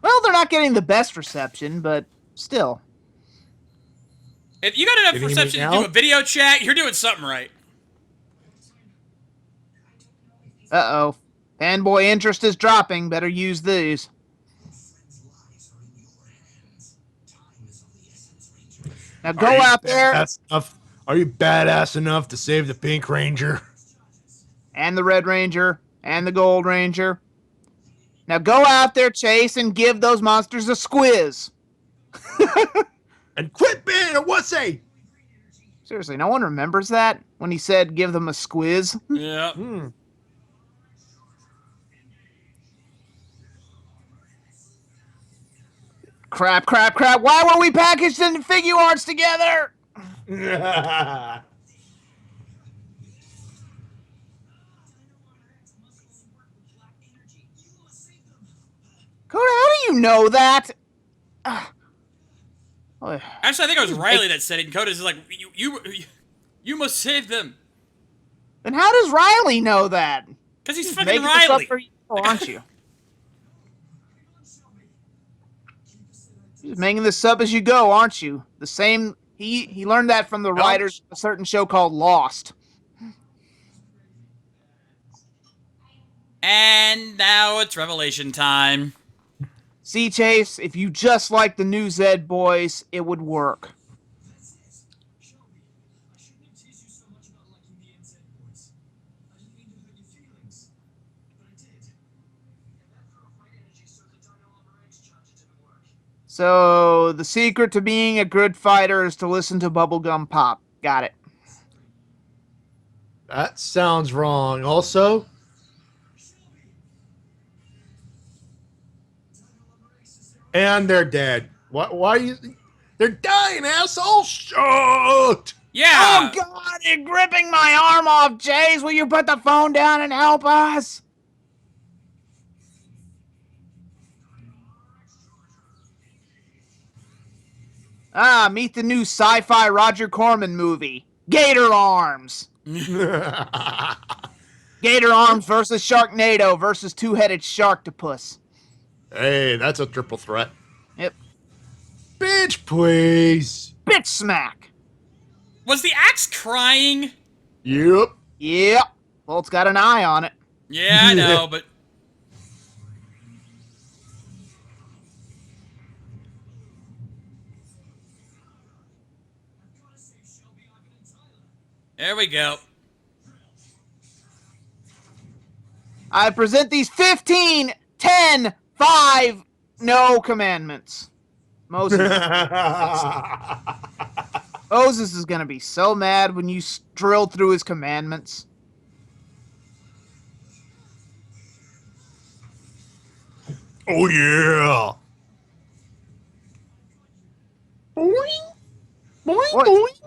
Well, they're not getting the best reception, but still. If you got enough Did he reception mean to do now? a video chat, you're doing something right. Uh-oh. Fanboy interest is dropping. Better use these. Now go Are you out there badass enough- Are you badass enough to save the Pink Ranger? and the Red Ranger and the Gold Ranger. Now go out there, Chase, and give those monsters a squiz. And quit being a wussy! Seriously, no one remembers that when he said give them a squiz. Yeah. Crap, crap, crap. Why were we packaged in figure arts together? Coda, how do you know that? Oh, Actually, I think it was Riley that said it. And Coda's like, you must save them. then how does Riley know that? Because he's Making fucking this up Riley. for you, aren't you? You're making this up as you go, aren't you? The same. He learned that from the writers of a certain show called Lost. And now it's revelation time. See, Chase, if you just like the new Zed boys, it would work. So, the secret to being a good fighter is to listen to Bubblegum Pop. Got it. That sounds wrong. Also, and they're dead. Why are you... They're dying, asshole! Shut! Yeah. Oh, God, you're gripping my arm off, Chase. Will you put the phone down and help us? Ah, meet the new sci-fi Roger Corman movie, Gator Arms. Gator Arms versus Sharknado versus two-headed Sharktopus. Hey, that's a triple threat. Yep. Bitch, please. Bitch smack. Was the axe crying? Yep. Yep. Well, it's got an eye on it. Yeah, I know, but... There we go. I present these 15, 10, 5, no commandments. Moses is going to be so mad when you drill through his commandments. Oh, yeah. Boing. Boing, What? boing.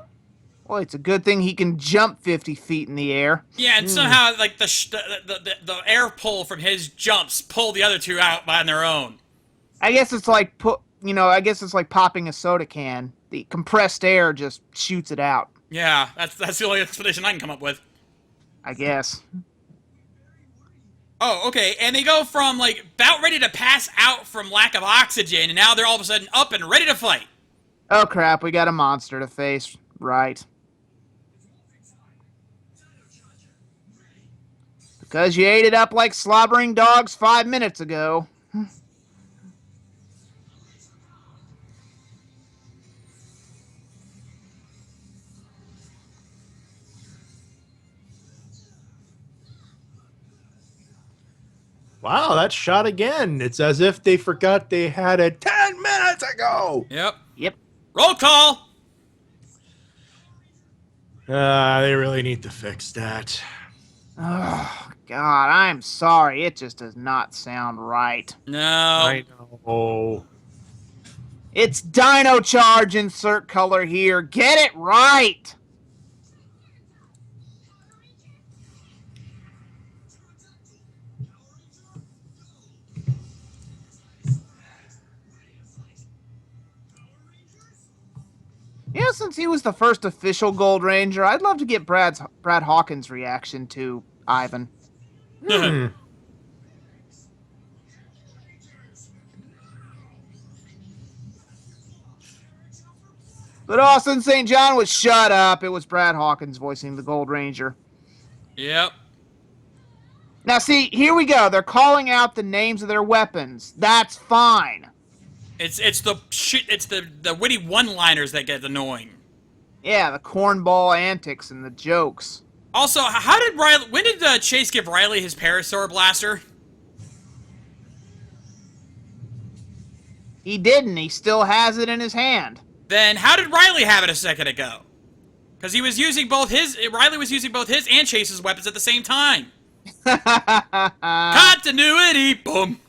Boy, it's a good thing he can jump 50 feet in the air. Yeah, and somehow, like, the air pull from his jumps pull the other two out on their own. I guess it's like I guess it's like popping a soda can. The compressed air just shoots it out. Yeah, that's the only explanation I can come up with. I guess. Oh, okay, and they go from, like, about ready to pass out from lack of oxygen, and now they're all of a sudden up and ready to fight. Oh crap, we got a monster to face. Right. Because you ate it up like slobbering dogs 5 minutes ago. Wow, that shot again. It's as if they forgot they had it 10 minutes ago. Yep. Yep. Roll call. They really need to fix that. Oh, God, I'm sorry. It just does not sound right. No. I know. It's Dino Charge insert color here. Get it right! Yeah, since he was the first official Gold Ranger, I'd love to get Brad Hawkins' reaction to Ivan. But Austin St. John was shut up. It was Brad Hawkins voicing the Gold Ranger. Yep. Now, see, here we go. They're calling out the names of their weapons. That's fine. It's the shit. It's the witty one-liners that get annoying. Yeah, the cornball antics and the jokes. Also, how did Riley? When did Chase give Riley his Parasaur blaster? He didn't. He still has it in his hand. Then how did Riley have it a second ago? Because he was using both his. Riley was using both his and Chase's weapons at the same time. Continuity. Boom.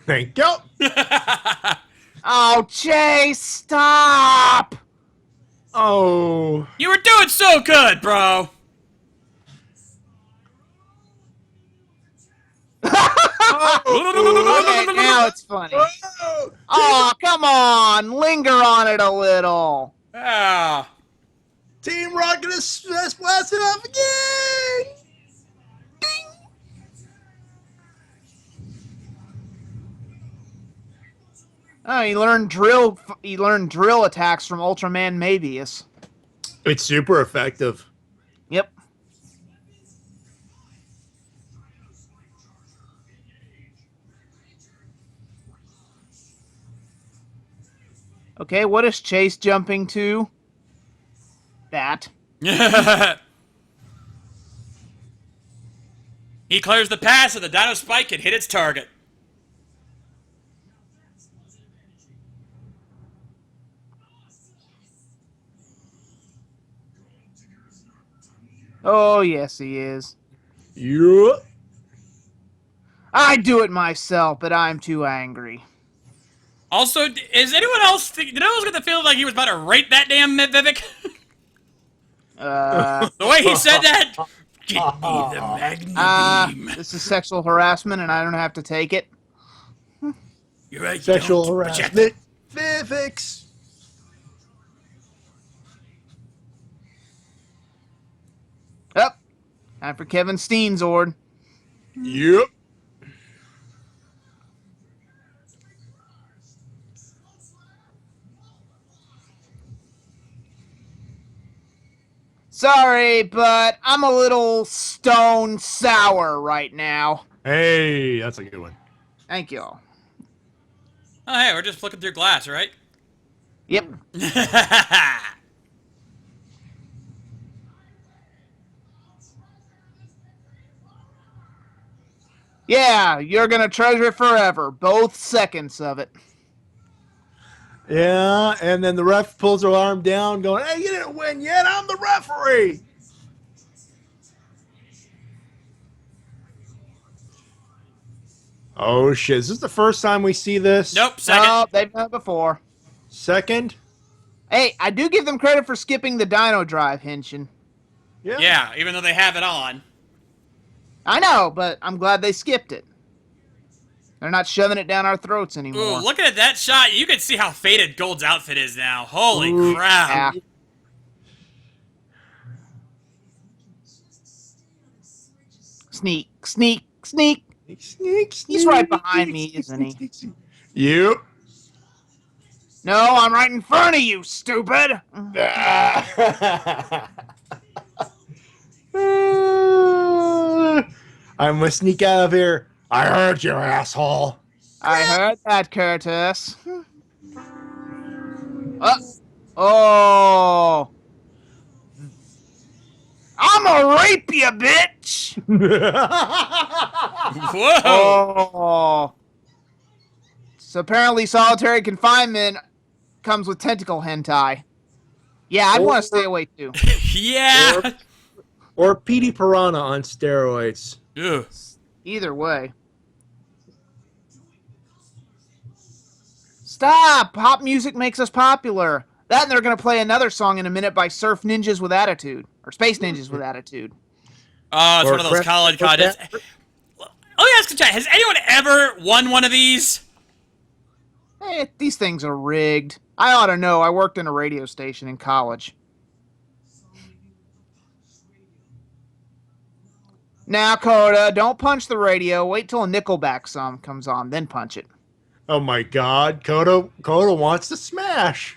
Thank you. Oh, Chase, stop! Oh. You were doing so good, bro. Okay, now it's funny. Oh, come on. Linger on it a little. Ah. Team Rocket is blasted off again. Oh, he learned drill attacks from Ultraman Mabius. It's super effective. Yep. Okay, what is Chase jumping to? That. He clears the pass and the Dino Spike can hit its target. Oh, yes, he is. Yeah. I'd do it myself, but I'm too angry. Also, is anyone else? Did anyone else get the feeling like he was about to rape that damn Vivek? The way he said that. Give me the Magni beam. This is sexual harassment, and I don't have to take it. You're right. Sexual don't, but you have harassment. Vivix. Up. Time for Kevin Steenzord. Yep. Sorry, but I'm a little stone sour right now. Hey, that's a good one. Thank you all. Oh, hey, we're just flicking through glass, right? Yep. Yeah, you're gonna treasure it forever. Both seconds of it. Yeah, and then the ref pulls her arm down, going, "Hey, you didn't win yet. I'm the referee." Oh shit! Is this the first time we see this? Nope, second. No, they've done it before. Second? Hey, I do give them credit for skipping the Dino Drive, Henshin. Yeah, even though they have it on. I know, but I'm glad they skipped it. They're not shoving it down our throats anymore. Ooh, looking at that shot, you can see how faded Gold's outfit is now. Holy Ooh, crap. yeah. Sneak, sneak, sneak. Sneak, He's right behind me, isn't he? Yep. No, I'm right in front of you, stupid. I'm gonna sneak out of here. I heard you, asshole. I heard that, Curtis. Oh. I'ma rape you, bitch. Whoa. Oh. So apparently solitary confinement comes with tentacle hentai. Yeah, I'd want to stay away too. Yeah. Or Petey Piranha on steroids. Ugh. Either way. Stop! Pop music makes us popular. That and they're going to play another song in a minute by Surf Ninjas with Attitude. Or Space Ninjas with Attitude. Oh, it's Or one of those Crap- college Crap- contests. Let me ask you, chat, has anyone ever won one of these? Hey, these things are rigged. I ought to know. I worked in a radio station in college. Now, Coda, don't punch the radio. Wait till a Nickelback song comes on, then punch it. Oh my God, Kodo wants to smash.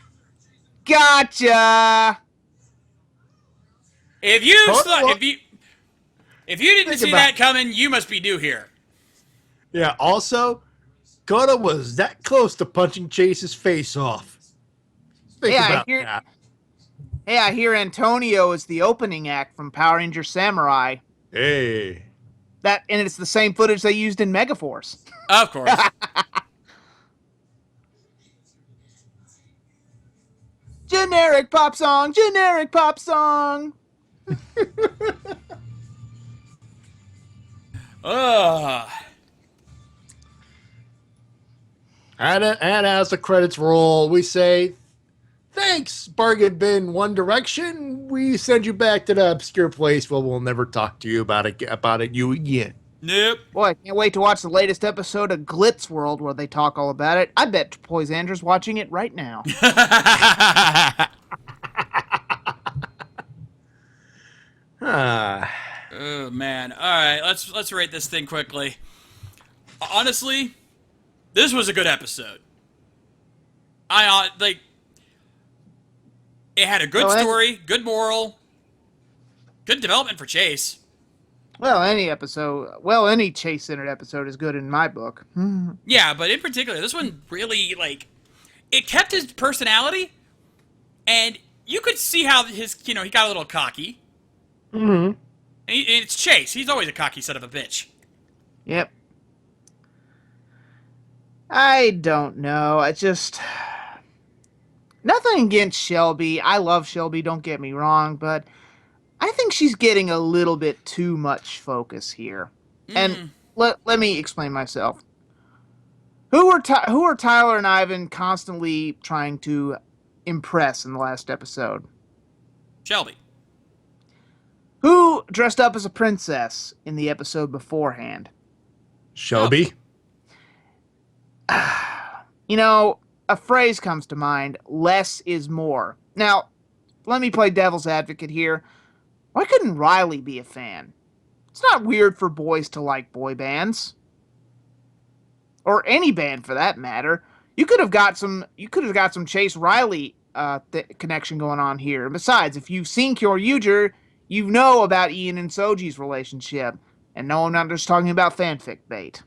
Gotcha! If you Hold thought, on. if you didn't Think see about that it. coming, you must be new here. Yeah. Also, Kodo was that close to punching Chase's face off. Think Yeah, I about hear- that. Hey, I hear Antonio is the opening act from Power Ranger Samurai. Hey. And it's the same footage they used in Megaforce. Of course. Generic pop song, generic pop song. Ugh. And as the credits roll, we say, thanks, Bargain Bin One Direction. We send you back to the obscure place where we'll never talk to you about it you again. Nope. Boy, I can't wait to watch the latest episode of Glitz World where they talk all about it. I bet Poisandra's watching it right now. Ah. Oh man. All right, let's rate this thing quickly. Honestly, this was a good episode. It had a good Well, story, good moral, good development for Chase. Well, any Chase-centered episode is good in my book. Yeah, but in particular, this one really it kept his personality, and you could see how he got a little cocky. Mm-hmm. And it's Chase. He's always a cocky son of a bitch. Yep. I don't know. I just... Nothing against Shelby. I love Shelby, don't get me wrong, but I think she's getting a little bit too much focus here. And let me explain myself. Who are Tyler and Ivan constantly trying to impress in the last episode? Shelby. Who dressed up as a princess in the episode beforehand? Shelby. You know, a phrase comes to mind, less is more. Now, let me play devil's advocate here. Why couldn't Riley be a fan? It's not weird for boys to like boy bands. Or any band for that matter. You could have got some Chase Riley connection going on here. And besides, if you've seen Kyoryuger, you know about Ian and Soji's relationship. And no, I'm not just talking about fanfic bait.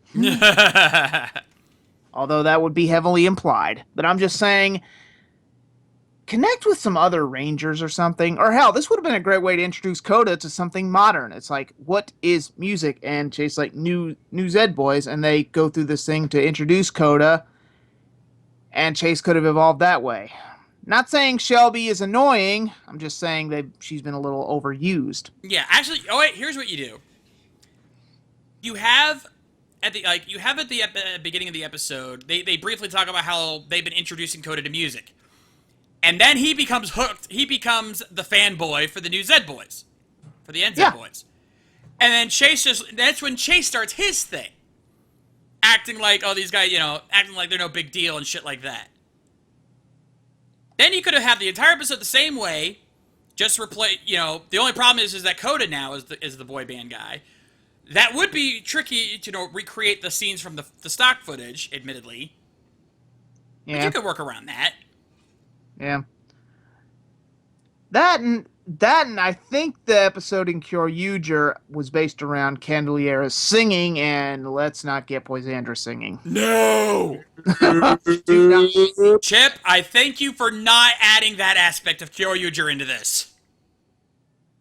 Although that would be heavily implied. But I'm just saying, connect with some other Rangers or something. Or hell, this would have been a great way to introduce Coda to something modern. It's like, what is music? And Chase like, new Zed Boys. And they go through this thing to introduce Coda. And Chase could have evolved that way. Not saying Shelby is annoying. I'm just saying that she's been a little overused. Yeah, actually, here's what you do. You have at the beginning of the episode, they briefly talk about how they've been introducing Coda to music. And then he becomes hooked. He becomes the fanboy for the new Zed Boys. For the NZ Boys. And then that's when Chase starts his thing. Acting like, oh, these guys, acting like they're no big deal and shit like that. Then you could have had the entire episode the same way, just replace, the only problem is that Coda now is the boy band guy. That would be tricky to recreate the scenes from the stock footage, admittedly. Yeah. But you could work around that. Yeah. That and I think the episode in Kyoryuger was based around Candelierra's singing, and let's not get Poisandra singing. No! Chip, I thank you for not adding that aspect of Kyoryuger into this.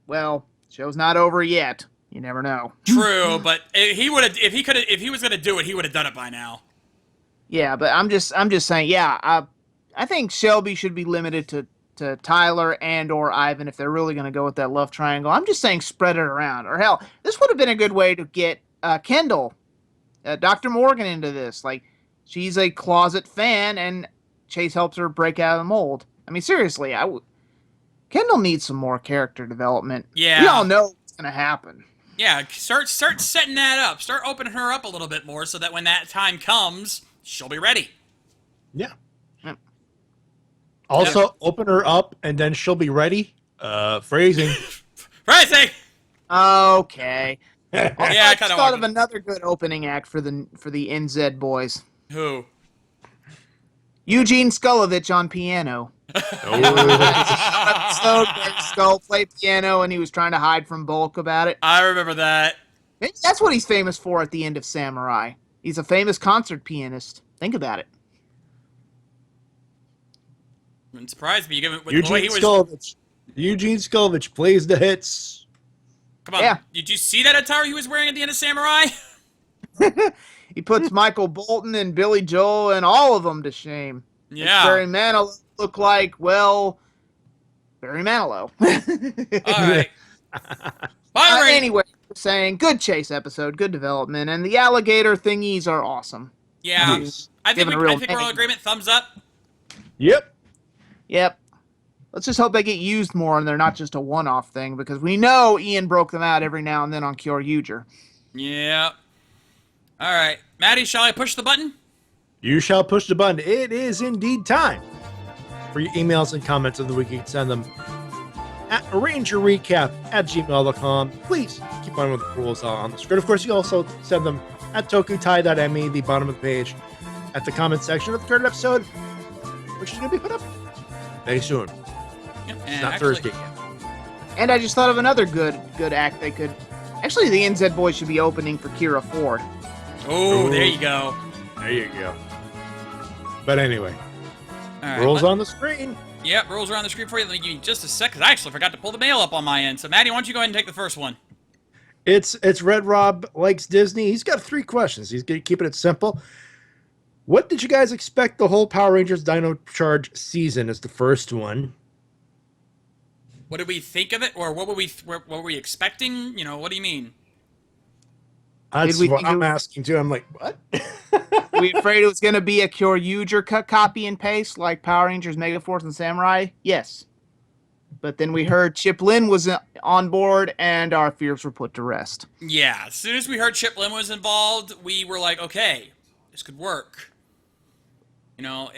Well, show's not over yet. You never know. True, but if he was gonna do it, he would have done it by now. Yeah, but I'm just saying, I think Shelby should be limited to Tyler and or Ivan if they're really going to go with that love triangle. I'm just saying spread it around. Or hell, this would have been a good way to get Kendall, Dr. Morgan into this. Like, she's a closet fan, and Chase helps her break out of the mold. I mean, seriously, Kendall needs some more character development. Yeah. We all know what's going to happen. Yeah, start setting that up. Start opening her up a little bit more so that when that time comes, she'll be ready. Yeah. Yep. Also, open her up and then she'll be ready. Phrasing. Phrasing! Okay. Yeah, I I kind of thought of another good opening act for the NZ boys. Who? Eugene Skulovich on piano. Episode where Skull played piano and he was trying to hide from Bulk about it. I remember that. Maybe that's what he's famous for at the end of Samurai. He's a famous concert pianist. Think about it. Wouldn't surprise me. Given with the way he was. Eugene Skulovich plays the hits. Come on. Yeah. Did you see that attire he was wearing at the end of Samurai? He puts Michael Bolton and Billy Joel and all of them to shame. Yeah. Barry Manilow look like, well, Barry Manilow. All right. Fire rating. Anyway, saying good chase episode, good development, and the alligator thingies are awesome. Yeah. Nice. I think Given a we're real all in name. agreement. Thumbs up. Yep. Yep. Let's just hope they get used more and they're not just a one-off thing, because we know Ian broke them out every now and then on Cure Uger. Yeah. All right. Maddie, shall I push the button? You shall push the button. It is indeed time for your emails and comments of the week. You can send them at rangerrecap@gmail.com. Please keep on with the rules on the script. Of course, you also send them at tokutai.me, the bottom of the page, at the comment section of the current episode, which is going to be put up very soon. Yep. It's And not actually, Thursday yet. And I just thought of another good act they could... Actually, the NZ boys should be opening for Kira Ford. Oh, Ooh. there you go. There you go. But anyway, All right. rules on the screen. Yep, rules are on the screen for you. Let me give you just a sec, because I actually forgot to pull the mail up on my end. So, Maddie, why don't you go ahead and take the first one? It's Red Rob Likes Disney. He's got 3 questions. He's keeping it simple. What did you guys expect the whole Power Rangers Dino Charge season is the first one. What did we think of it, or what were we expecting? You know, what do you mean? That's we what think I'm asking too. I'm like, what? We afraid it was going to be a Cure Uger copy and paste like Power Rangers, Megaforce, and Samurai? Yes. But then we heard Chip Lynn was on board, and our fears were put to rest. Yeah, as soon as we heard Chip Lynn was involved, we were like, okay, this could work. You know,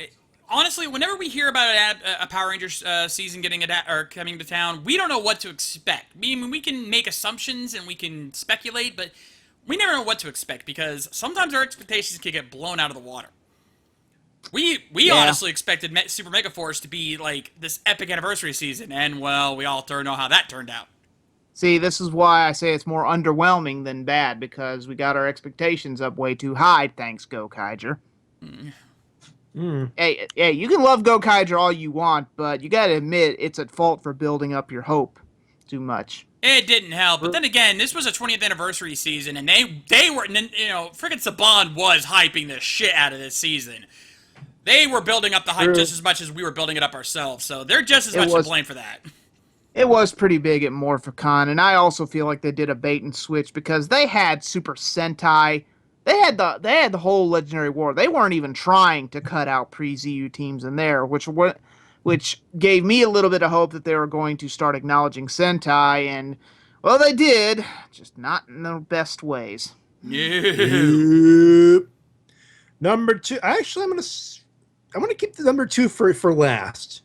honestly, whenever we hear about a Power Rangers season getting or coming to town, we don't know what to expect. I mean, we can make assumptions and we can speculate, but we never know what to expect because sometimes our expectations can get blown out of the water. We honestly expected Super Mega Force to be like this epic anniversary season, and well, we all know how that turned out. See, this is why I say it's more underwhelming than bad, because we got our expectations up way too high, thanks Go Kaiger. Hey, you can love Go Kaiger all you want, but you gotta admit it's at fault for building up your hope too much. It didn't help, but then again, this was a 20th anniversary season, and they were, you know, freaking Saban was hyping the shit out of this season. They were building up the hype just as much as we were building it up ourselves, so they're just as much to blame for that. It was pretty big at Morphicon, and I also feel like they did a bait and switch because they had Super Sentai. They had the whole Legendary War. They weren't even trying to cut out pre-ZU teams in there, which gave me a little bit of hope that they were going to start acknowledging Sentai, and well, they did, just not in the best ways. Yep. Number 2. Actually, I'm gonna keep the number 2 for last.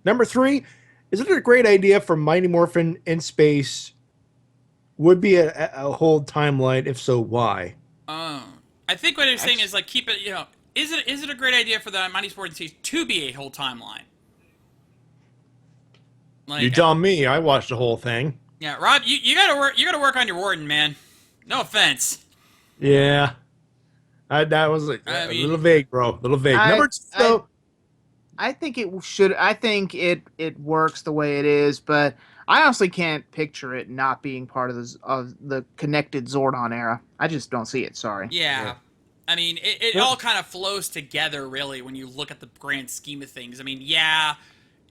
Number 3. Is it a great idea for Mighty Morphin in space? Would be a whole timeline. If so, why? I think what he's saying is like keep it. You know, is it a great idea for the Mighty Morphin series to be a whole timeline? Like, You tell me. I watched the whole thing. Yeah, Rob, you gotta work. You gotta work on your Warden, man. No offense. Yeah. That was a little vague, bro. A little vague. Number 2, though. I think it should. I think it works the way it is, but I honestly can't picture it not being part of the connected Zordon era. I just don't see it. Sorry. Yeah. I mean, it all kind of flows together, really, when you look at the grand scheme of things. I mean, yeah,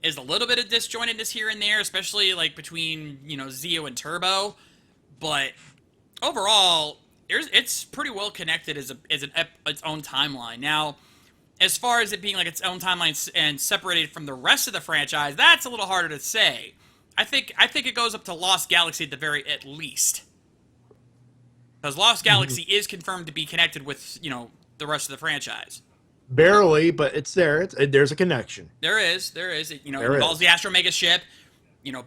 there's a little bit of disjointedness here and there, especially, like, between, Zeo and Turbo, but overall, it's pretty well connected as its own timeline. Now, as far as it being, like, its own timeline and separated from the rest of the franchise, that's a little harder to say. I think it goes up to Lost Galaxy at least. Because Lost Galaxy is confirmed to be connected with, the rest of the franchise. Barely, but it's there. There's a connection. There is. It involves the Astromega ship.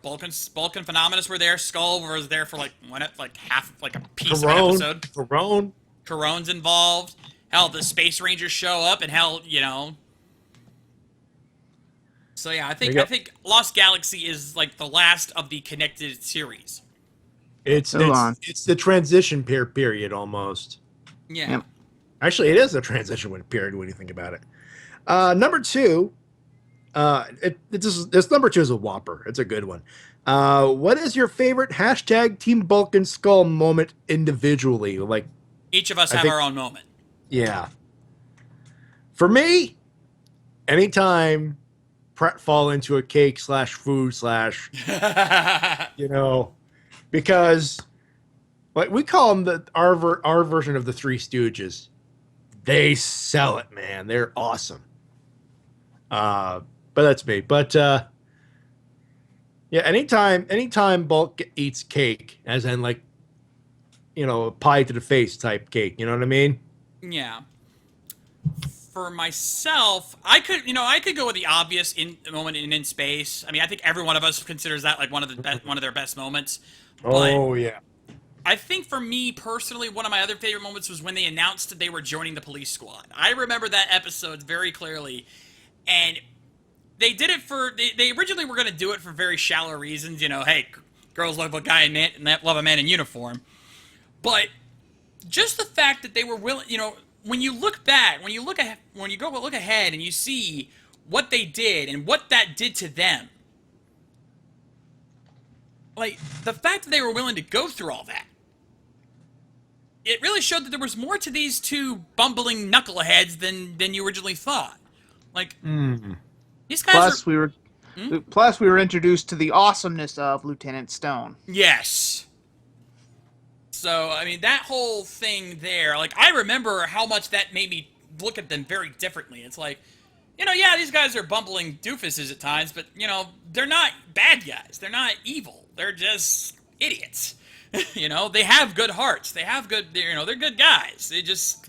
Bulk and Phenomenus were there. Skull was there for, half, a piece of an episode. Corone's involved. Hell, the Space Rangers show up, and hell, So, yeah, I think Lost Galaxy is, like, the last of the connected series. It's the transition period almost. Yeah. Yep. Actually, it is a transition period when you think about it. Number 2, this number 2 is a whopper. It's a good one. What is your favorite hashtag Team Bulk and Skull moment individually? Like, each of us have our own moment. Yeah. For me, anytime fall into a cake /food / because like we call them our version of the Three Stooges. They sell it, man. They're awesome. But that's me. But yeah, anytime Bulk eats cake, as in like, pie to the face type cake, you know what I mean? Yeah. For myself, I could go with the obvious moment in space. I mean, I think every one of us considers that like one of their best moments. Oh yeah. I think for me personally, one of my other favorite moments was when they announced that they were joining the police squad. I remember that episode very clearly, and they did it they originally were going to do it for very shallow reasons. Hey, girls love a guy and love a man in uniform, but just the fact that they were willing, when you look back, when you look ahead and you see what they did and what that did to them, like the fact that they were willing to go through all that, it really showed that there was more to these two bumbling knuckleheads than you originally thought. Like these guys. Plus, we were introduced to the awesomeness of Lieutenant Stone. Yes. So, I mean, that whole thing there, like, I remember how much that made me look at them very differently. It's like, yeah, these guys are bumbling doofuses at times, but, they're not bad guys. They're not evil. They're just idiots. They have good hearts. They have good, they're good guys. They just,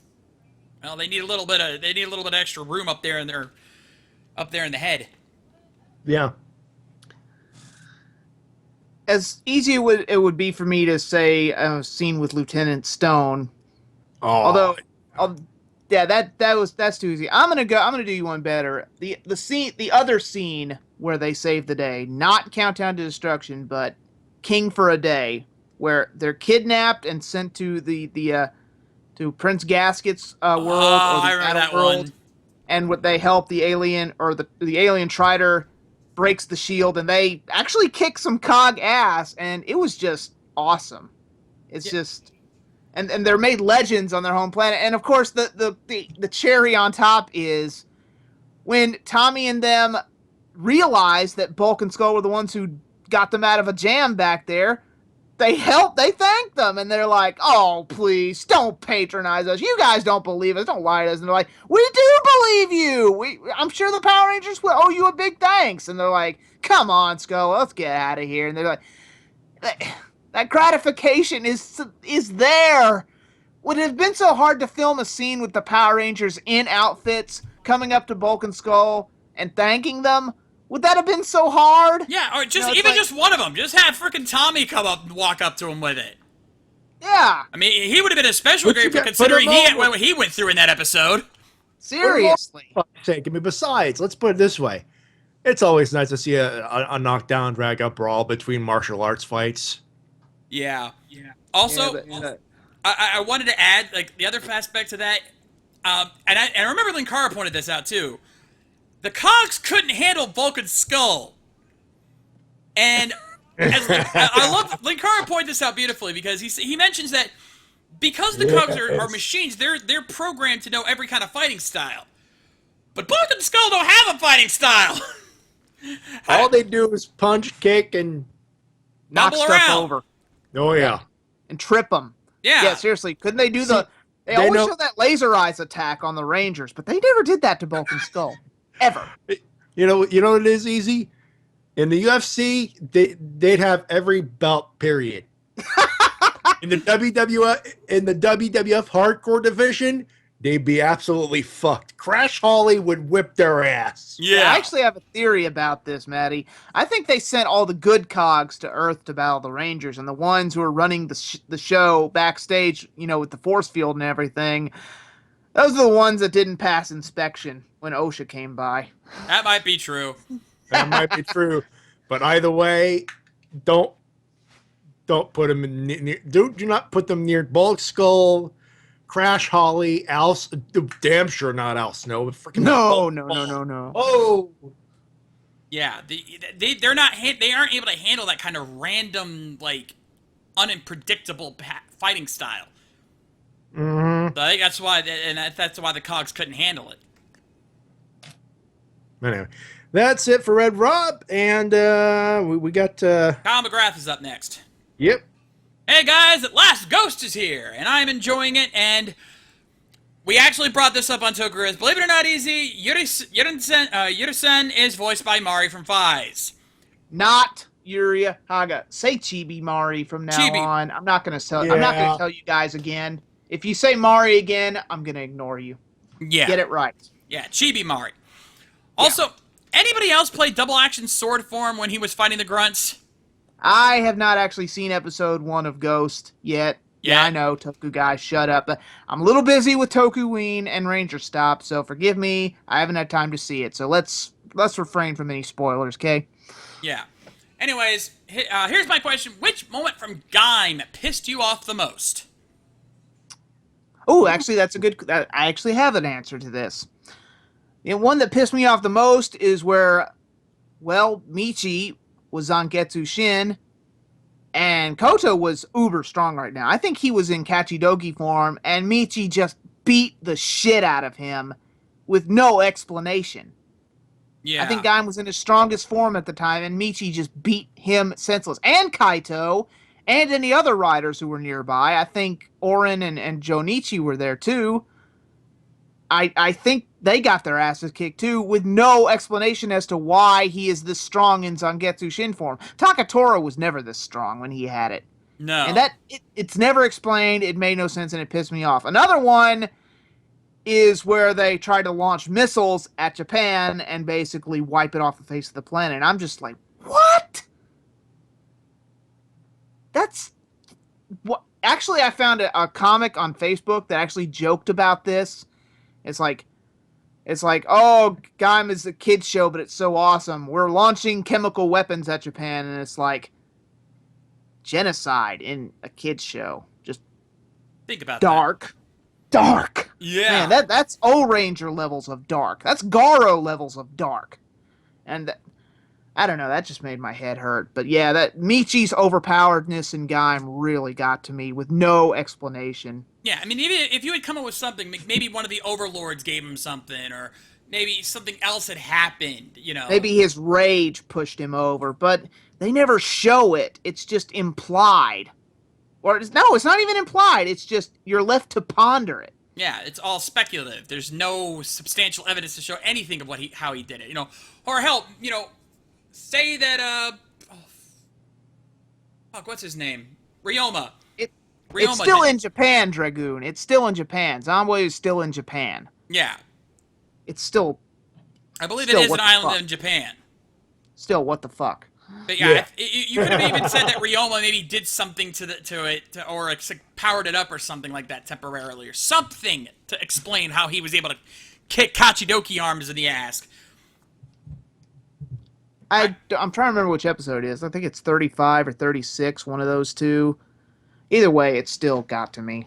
they need a little bit of extra room up there in the head. Yeah. As easy it would be for me to say a scene with Lieutenant Stone. Oh. Although, that's too easy. I'm gonna do you one better. The other scene where they save the day, not Countdown to Destruction, but King for a Day, where they're kidnapped and sent to to Prince Gasket's world, or I remember that world, one. and what they help the alien, or the alien Trider breaks the shield, and they actually kick some cog ass, and it was just awesome. It's just, and they're made legends on their home planet. And of course, the cherry on top is when Tommy and them realized that Bulk and Skull were the ones who got them out of a jam back there. They thank them, and they're like, "Oh, please, don't patronize us. You guys don't believe us. Don't lie to us." And they're like, "We do believe you. I'm sure the Power Rangers will owe you a big thanks." And they're like, "Come on, Skull, let's get out of here." And they're like, that gratification is there. Would it have been so hard to film a scene with the Power Rangers in outfits coming up to Bulk and Skull and thanking them? Would that have been so hard? Yeah, or just one of them. Just have frickin' Tommy come up and walk up to him with it. Yeah. I mean, he would have been especially grateful considering what he went through in that episode. Seriously. I mean, besides, let's put it this way. It's always nice to see a knockdown, drag-out brawl between martial arts fights. Yeah. Also, I wanted to add, like, the other aspect to that, and I remember Linkara pointed this out, too. The cogs couldn't handle Vulcan's skull. And I love Linkara pointed this out beautifully because he mentions that because the Cogs are Yes. machines, they're programmed to know every kind of fighting style. But Bulk and Skull don't have a fighting style. All they do is punch, kick, and Knock Bumble stuff around. over oh yeah. and trip them. Yeah. Yeah, seriously. Couldn't they do See, They they always know- show that laser eyes attack on the Rangers, but they never did that to Bulk and Skull. Ever. You know what it is easy? In the UFC, they'd have every belt, period. In the WWF hardcore division, they'd be absolutely fucked. Crash Holly would whip their ass. Yeah. I actually have a theory about this, Matty. I think they sent all the good cogs to Earth to battle the Rangers, and the ones who are running the show backstage, with the force field and everything, those are the ones that didn't pass inspection when OSHA came by. That might be true. That might be true, but either way, don't put them do not put them near Bulk Skull, Crash Holly, damn sure not Al Snow, but freaking No. Oh, Yeah, they're not they aren't able to handle that kind of random, like, unpredictable fighting style. mm-hmm. So I think that's why, that's why the Cogs couldn't handle it. Anyway, that's it for Red Rob, and we got Kyle McGrath is up next. yep. Hey guys, at last Ghost is here, and I'm enjoying it, and we actually brought this up on Tokuriz. Believe it or not, Easy, Yurisen is voiced by Mari from Fies. Not Yuria Haga. Say Chibi Mari from now Chibi. on. I'm not gonna tell you guys again. If you say Mari again, I'm gonna ignore you. Yeah. Get it right. Yeah, Chibi Mari. Also, anybody else play double action sword form when he was fighting the grunts? I have not actually seen episode 1 of Ghost yet. Yeah. I know, Toku guys, shut up. But I'm a little busy with Tokuween and Ranger Stop, so forgive me. I haven't had time to see it. So let's refrain from any spoilers, okay? Yeah. Anyways, here's my question. Which moment from Gaim pissed you off the most? Oh, actually, that's a good... I actually have an answer to this. The one that pissed me off the most is where, well, Michi was Zangetsu Shin, and Koto was uber strong right now. I think he was in Kachidogi form, and Michi just beat the shit out of him with no explanation. Yeah. I think Gaim was in his strongest form at the time, and Michi just beat him senseless. And Kaito, and any other riders who were nearby. I think Oren and Jonichi were there too. I think they got their asses kicked too, with no explanation as to why he is this strong in Zangetsu Shin form. Takatora was never this strong when he had it. No. And it's never explained, it made no sense, and it pissed me off. Another one is where they tried to launch missiles at Japan and basically wipe it off the face of the planet. And I'm just like, what? That's... what? Actually, I found a comic on Facebook that actually joked about this. It's like, oh, Gaim is a kid's show, but it's so awesome. We're launching chemical weapons at Japan, and it's like genocide in a kid's show. Just Think about dark. Dark. Yeah. Man, that's O-Ranger levels of dark. That's Garo levels of dark. And I don't know, that just made my head hurt. But yeah, that Michi's overpoweredness in Gaim really got to me with no explanation. Yeah, I mean, even if you had come up with something, maybe one of the overlords gave him something, or maybe something else had happened, Maybe his rage pushed him over, but they never show it. It's just implied. Or, no, it's not even implied. It's just, you're left to ponder it. Yeah, it's all speculative. There's no substantial evidence to show anything of how he did it, Or hell, say that, fuck, what's his name? Ryoma. It's still in Japan, Dragoon. It's still in Japan. Zambwe is still in Japan. Yeah. It's still... I believe Still, it is what an the island fuck? in Japan. Still, what the fuck? But yeah, you could have even said that Ryoma maybe did something to it, or powered it up or something like that temporarily, or something to explain how he was able to kick Kachidoki arms in the ass. I'm trying to remember which episode it is. I think it's 35 or 36, one of those two. Either way, it still got to me.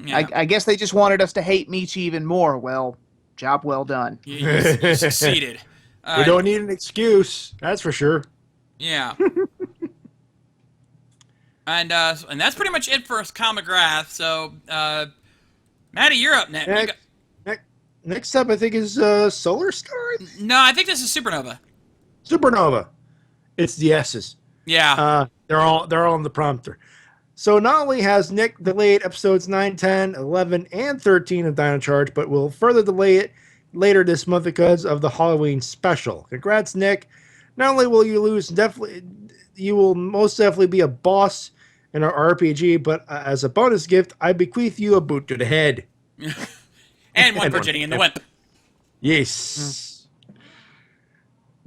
Yeah. I guess they just wanted us to hate Michi even more. Well, job well done. You succeeded. We don't need an excuse, that's for sure. Yeah. And that's pretty much it for Comic-Graph. So, Matty, you're up next. Next up, I think, is Solar Star. No, I think this is Supernova. Supernova. It's the S's. Yeah. They're all on the prompter. So not only has Nick delayed episodes 9, 10, 11, and 13 of Dino Charge, but will further delay it later this month because of the Halloween special. Congrats, Nick. Not only will you you will most definitely be a boss in our RPG, but as a bonus gift, I bequeath you a boot to the head. And one for Jenny and the Wimp. Yes.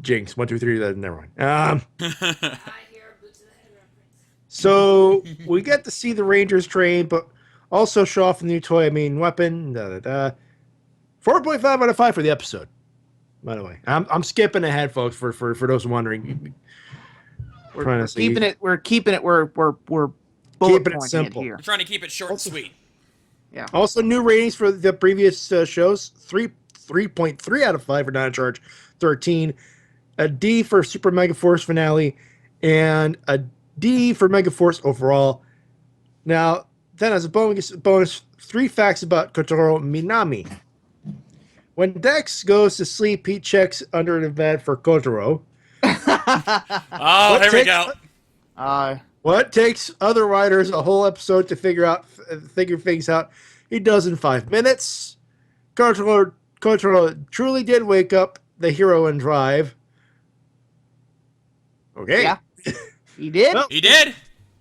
Jinx. 1, 2, 3. Never mind. So we get to see the Rangers train, but also show off a new toy. I mean, weapon. 4.5 out of 5 for the episode. By the way, I'm skipping ahead, folks. For those wondering, We're keeping it. We're bullet Keeping it pointing simple. here. I'm trying to keep it short and sweet. Yeah. Also, new ratings for the previous shows: 3.3 out of 5 for Dino Charge 13, a D for Super Mega Force finale, and a D for Mega Force overall. Now, then as a bonus, 3 facts about Kotaro Minami. When Dex goes to sleep, he checks under the bed for Kotaro. Oh, here we go. What takes other writers a whole episode to figure things out, he does in 5 minutes. Kotaro truly did wake up the hero in Drive. Okay. Yeah. He did? Well, He did.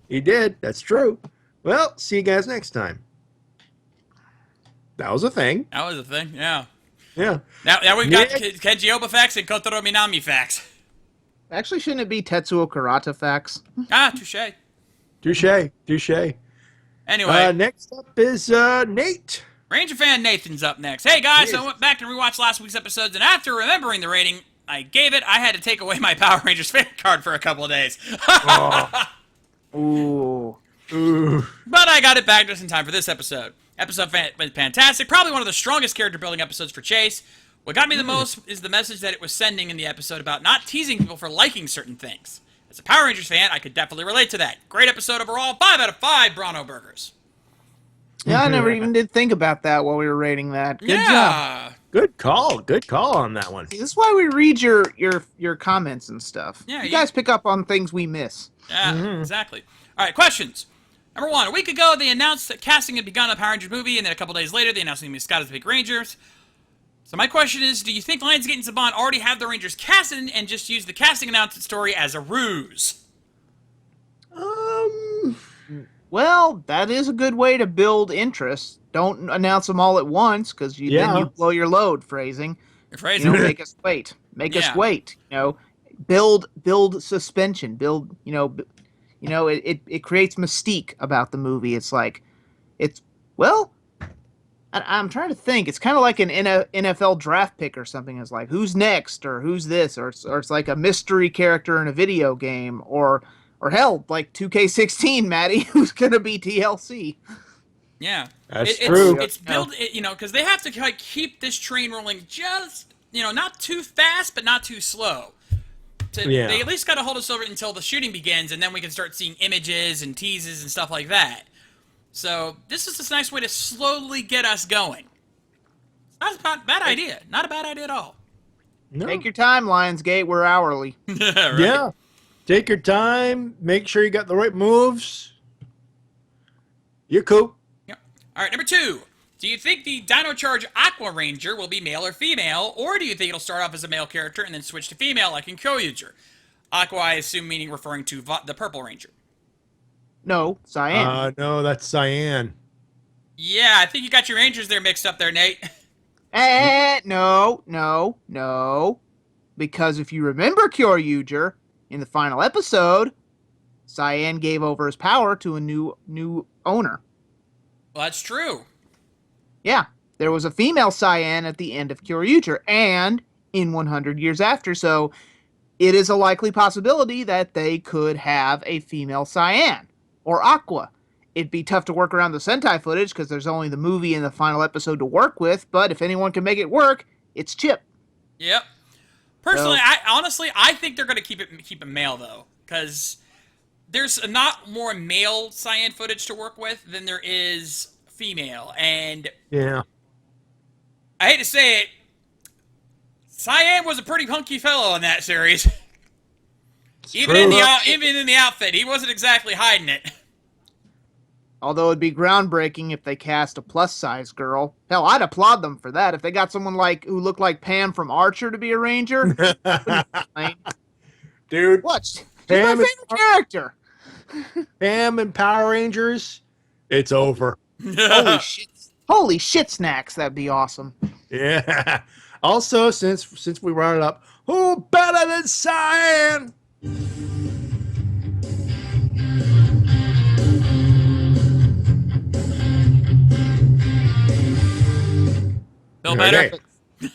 he did. That's true. Well, see you guys next time. That was a thing. That was a thing, yeah. Yeah. Now we've got Nick? Kenji Oba facts and Kotaro Minami facts. Actually, shouldn't it be Tetsuo Karata facts? Ah, touche. Touche. Anyway, Next up is Nate. Ranger fan Nathan's up next. Hey guys, so I went back and rewatched last week's episodes, and after remembering the rating I gave it, I had to take away my Power Rangers fan card for a couple of days. Ooh. But I got it back just in time for this episode. Episode was fantastic, probably one of the strongest character building episodes for Chase. What got me the most is the message that it was sending in the episode about not teasing people for liking certain things. As a Power Rangers fan, I could definitely relate to that. Great episode overall, 5 out of 5 Brano burgers. Yeah, I never even did think about that while we were rating that. Good job. Yeah. Good call on that one. This is why we read your comments and stuff. Yeah, you guys pick up on things we miss. Yeah, exactly. All right, questions. Number 1, a week ago, they announced that casting had begun on a Power Rangers movie, and then a couple days later, they announced the Scott as the Big Rangers. So my question is, do you think Lionsgate and Saban already have the Rangers casted and just use the casting announcement story as a ruse? Well, that is a good way to build interest. Don't announce them all at once, because then you blow your load. Phrasing. Your phrasing. You know, make us wait. Make us wait. You know, build suspension. It creates mystique about the movie. It's like, I'm trying to think. It's kind of like an NFL draft pick or something. It's like, who's next, or who's this, or it's like a mystery character in a video game, or hell, like 2K16, Matty, who's gonna be TLC. Yeah, that's true. It's built, because they have to keep this train rolling just, not too fast, but not too slow. They at least got to hold us over until the shooting begins, and then we can start seeing images and teases and stuff like that. So this is a nice way to slowly get us going. It's not a bad idea. Not a bad idea at all. No. Take your time, Lionsgate. We're hourly. Right? Yeah. Take your time. Make sure you got the right moves. You're cool. Yep. All right, number 2. Do you think the Dino Charge Aqua Ranger will be male or female, or do you think it'll start off as a male character and then switch to female like in Kyoryuger? Aqua, I assume, meaning referring to the Purple Ranger. No, Cyan. No, that's Cyan. Yeah, I think you got your Rangers there mixed up there, Nate. No. Because if you remember Kyoryuger, in the final episode, Cyan gave over his power to a new owner. Well, that's true. Yeah, there was a female Cyan at the end of Kyoryuger, and in 100 Years After, so it is a likely possibility that they could have a female Cyan, or Aqua. It'd be tough to work around the Sentai footage, because there's only the movie and the final episode to work with, but if anyone can make it work, it's Chip. Yep. Personally, I think they're going to keep it male, though, because there's a lot more male cyan footage to work with than there is female, and Yeah. I hate to say it, Cyan was a pretty hunky fellow in that series. Even in the outfit, he wasn't exactly hiding it. Although it'd be groundbreaking if they cast a plus-size girl. Hell, I'd applaud them for that. If they got someone who looked like Pam from Archer to be a ranger, Dude, what? She's Pam my favorite character. Pam and Power Rangers, it's over. Holy shit snacks, that'd be awesome. Yeah. Also, since we brought it up, who better than Cyan? No better.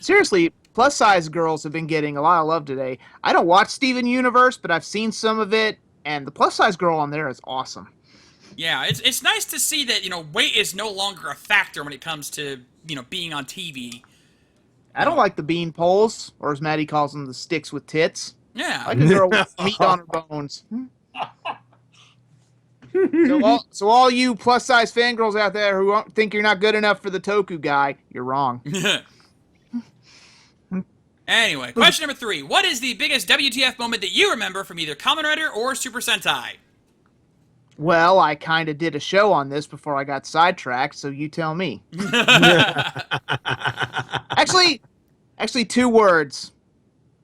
Seriously, plus-size girls have been getting a lot of love today. I don't watch Steven Universe, but I've seen some of it, and the plus-size girl on there is awesome. Yeah, it's nice to see that, weight is no longer a factor when it comes to, being on TV. I don't like the bean poles, or as Matty calls them, the sticks with tits. Yeah. I like a girl with meat on her bones. So all you plus-size fangirls out there who think you're not good enough for the Toku guy, you're wrong. Anyway, question number 3. What is the biggest WTF moment that you remember from either Kamen Rider or Super Sentai? Well, I kind of did a show on this before I got sidetracked, so you tell me. Actually, 2 words.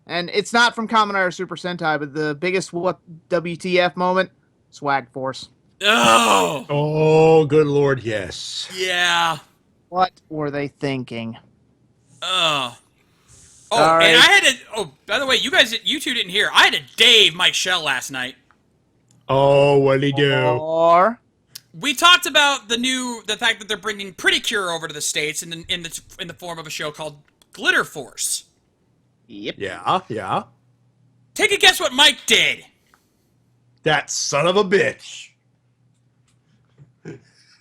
And it's not from Kamen Rider Super Sentai, but the biggest WTF moment, Swag Force. Oh! Oh, good lord, yes. Yeah. What were they thinking? Oh, All right. and I had to... Oh, by the way, you two didn't hear. I had to Dave Mike Shell last night. Oh, what'd he do? Or We talked about the fact that they're bringing Pretty Cure over to the States in the form of a show called Glitter Force. yep. Yeah. Take a guess what Mike did. That son of a bitch.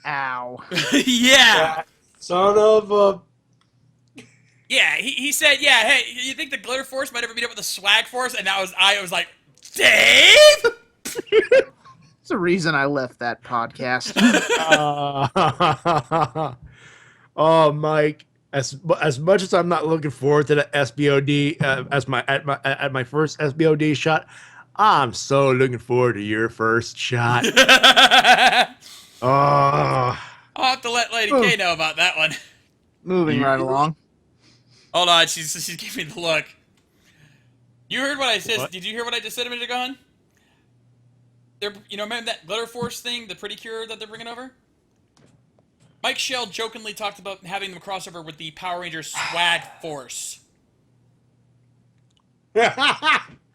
Ow. Yeah. Son of a... Yeah, he said, yeah, hey, you think the Glitter Force might ever meet up with the Swag Force? And I was like, Dave? It's the reason I left that podcast. Oh, Mike. As much as I'm not looking forward to the SBOD at my first SBOD shot, I'm so looking forward to your first shot. Oh. I'll have to let Lady K know about that one. Moving right along. Hold on, she's giving me the look. You heard what I said? What? Did you hear what I just said a minute ago? Hon? Remember that Glitter Force thing, the Pretty Cure that they're bringing over? Mike Shell jokingly talked about having them crossover with the Power Rangers Swag Force.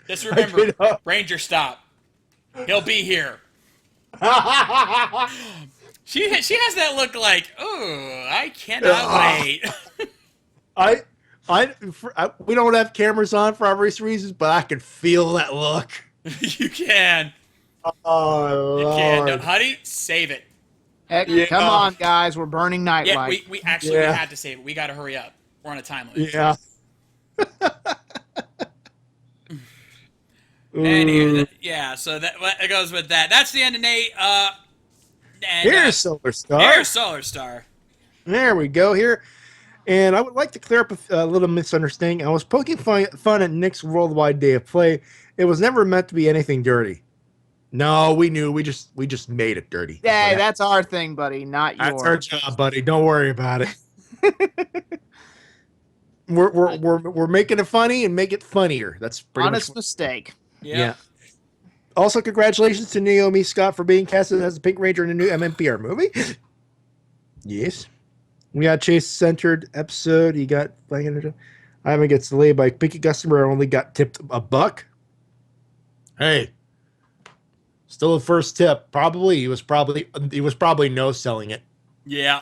Just remember, Ranger Stop. He'll be here. She has that look like, oh, I cannot wait. We don't have cameras on for obvious reasons, but I can feel that look. You can. Oh, You Lord. can. No, honey, save it. Heck, Yeah. come on, guys. We're burning Yeah, nightlight. we actually Yeah. had to save it. We got to hurry up. We're on a time limit. Yeah. Anyway, yeah, so that goes with that. That's the end of Nate. Here's Solar Star. Here's Solar Star. There we go here. And I would like to clear up a little misunderstanding. I was poking fun at Nick's Worldwide Day of Play. It was never meant to be anything dirty. No, we knew. We just made it dirty. Hey, that's our thing, buddy, not yours. That's our job, buddy. Don't worry about it. We're making it funny and make it funnier. That's pretty Honest much. mistake. Yeah. Also, congratulations to Naomi Scott for being casted as the Pink Ranger in a new MMPR movie. Yes. We got Chase-centered episode. You got... I haven't gets delayed by picky customer. I only got tipped $1. Hey. Still the first tip. Probably. He was probably no selling it. Yeah.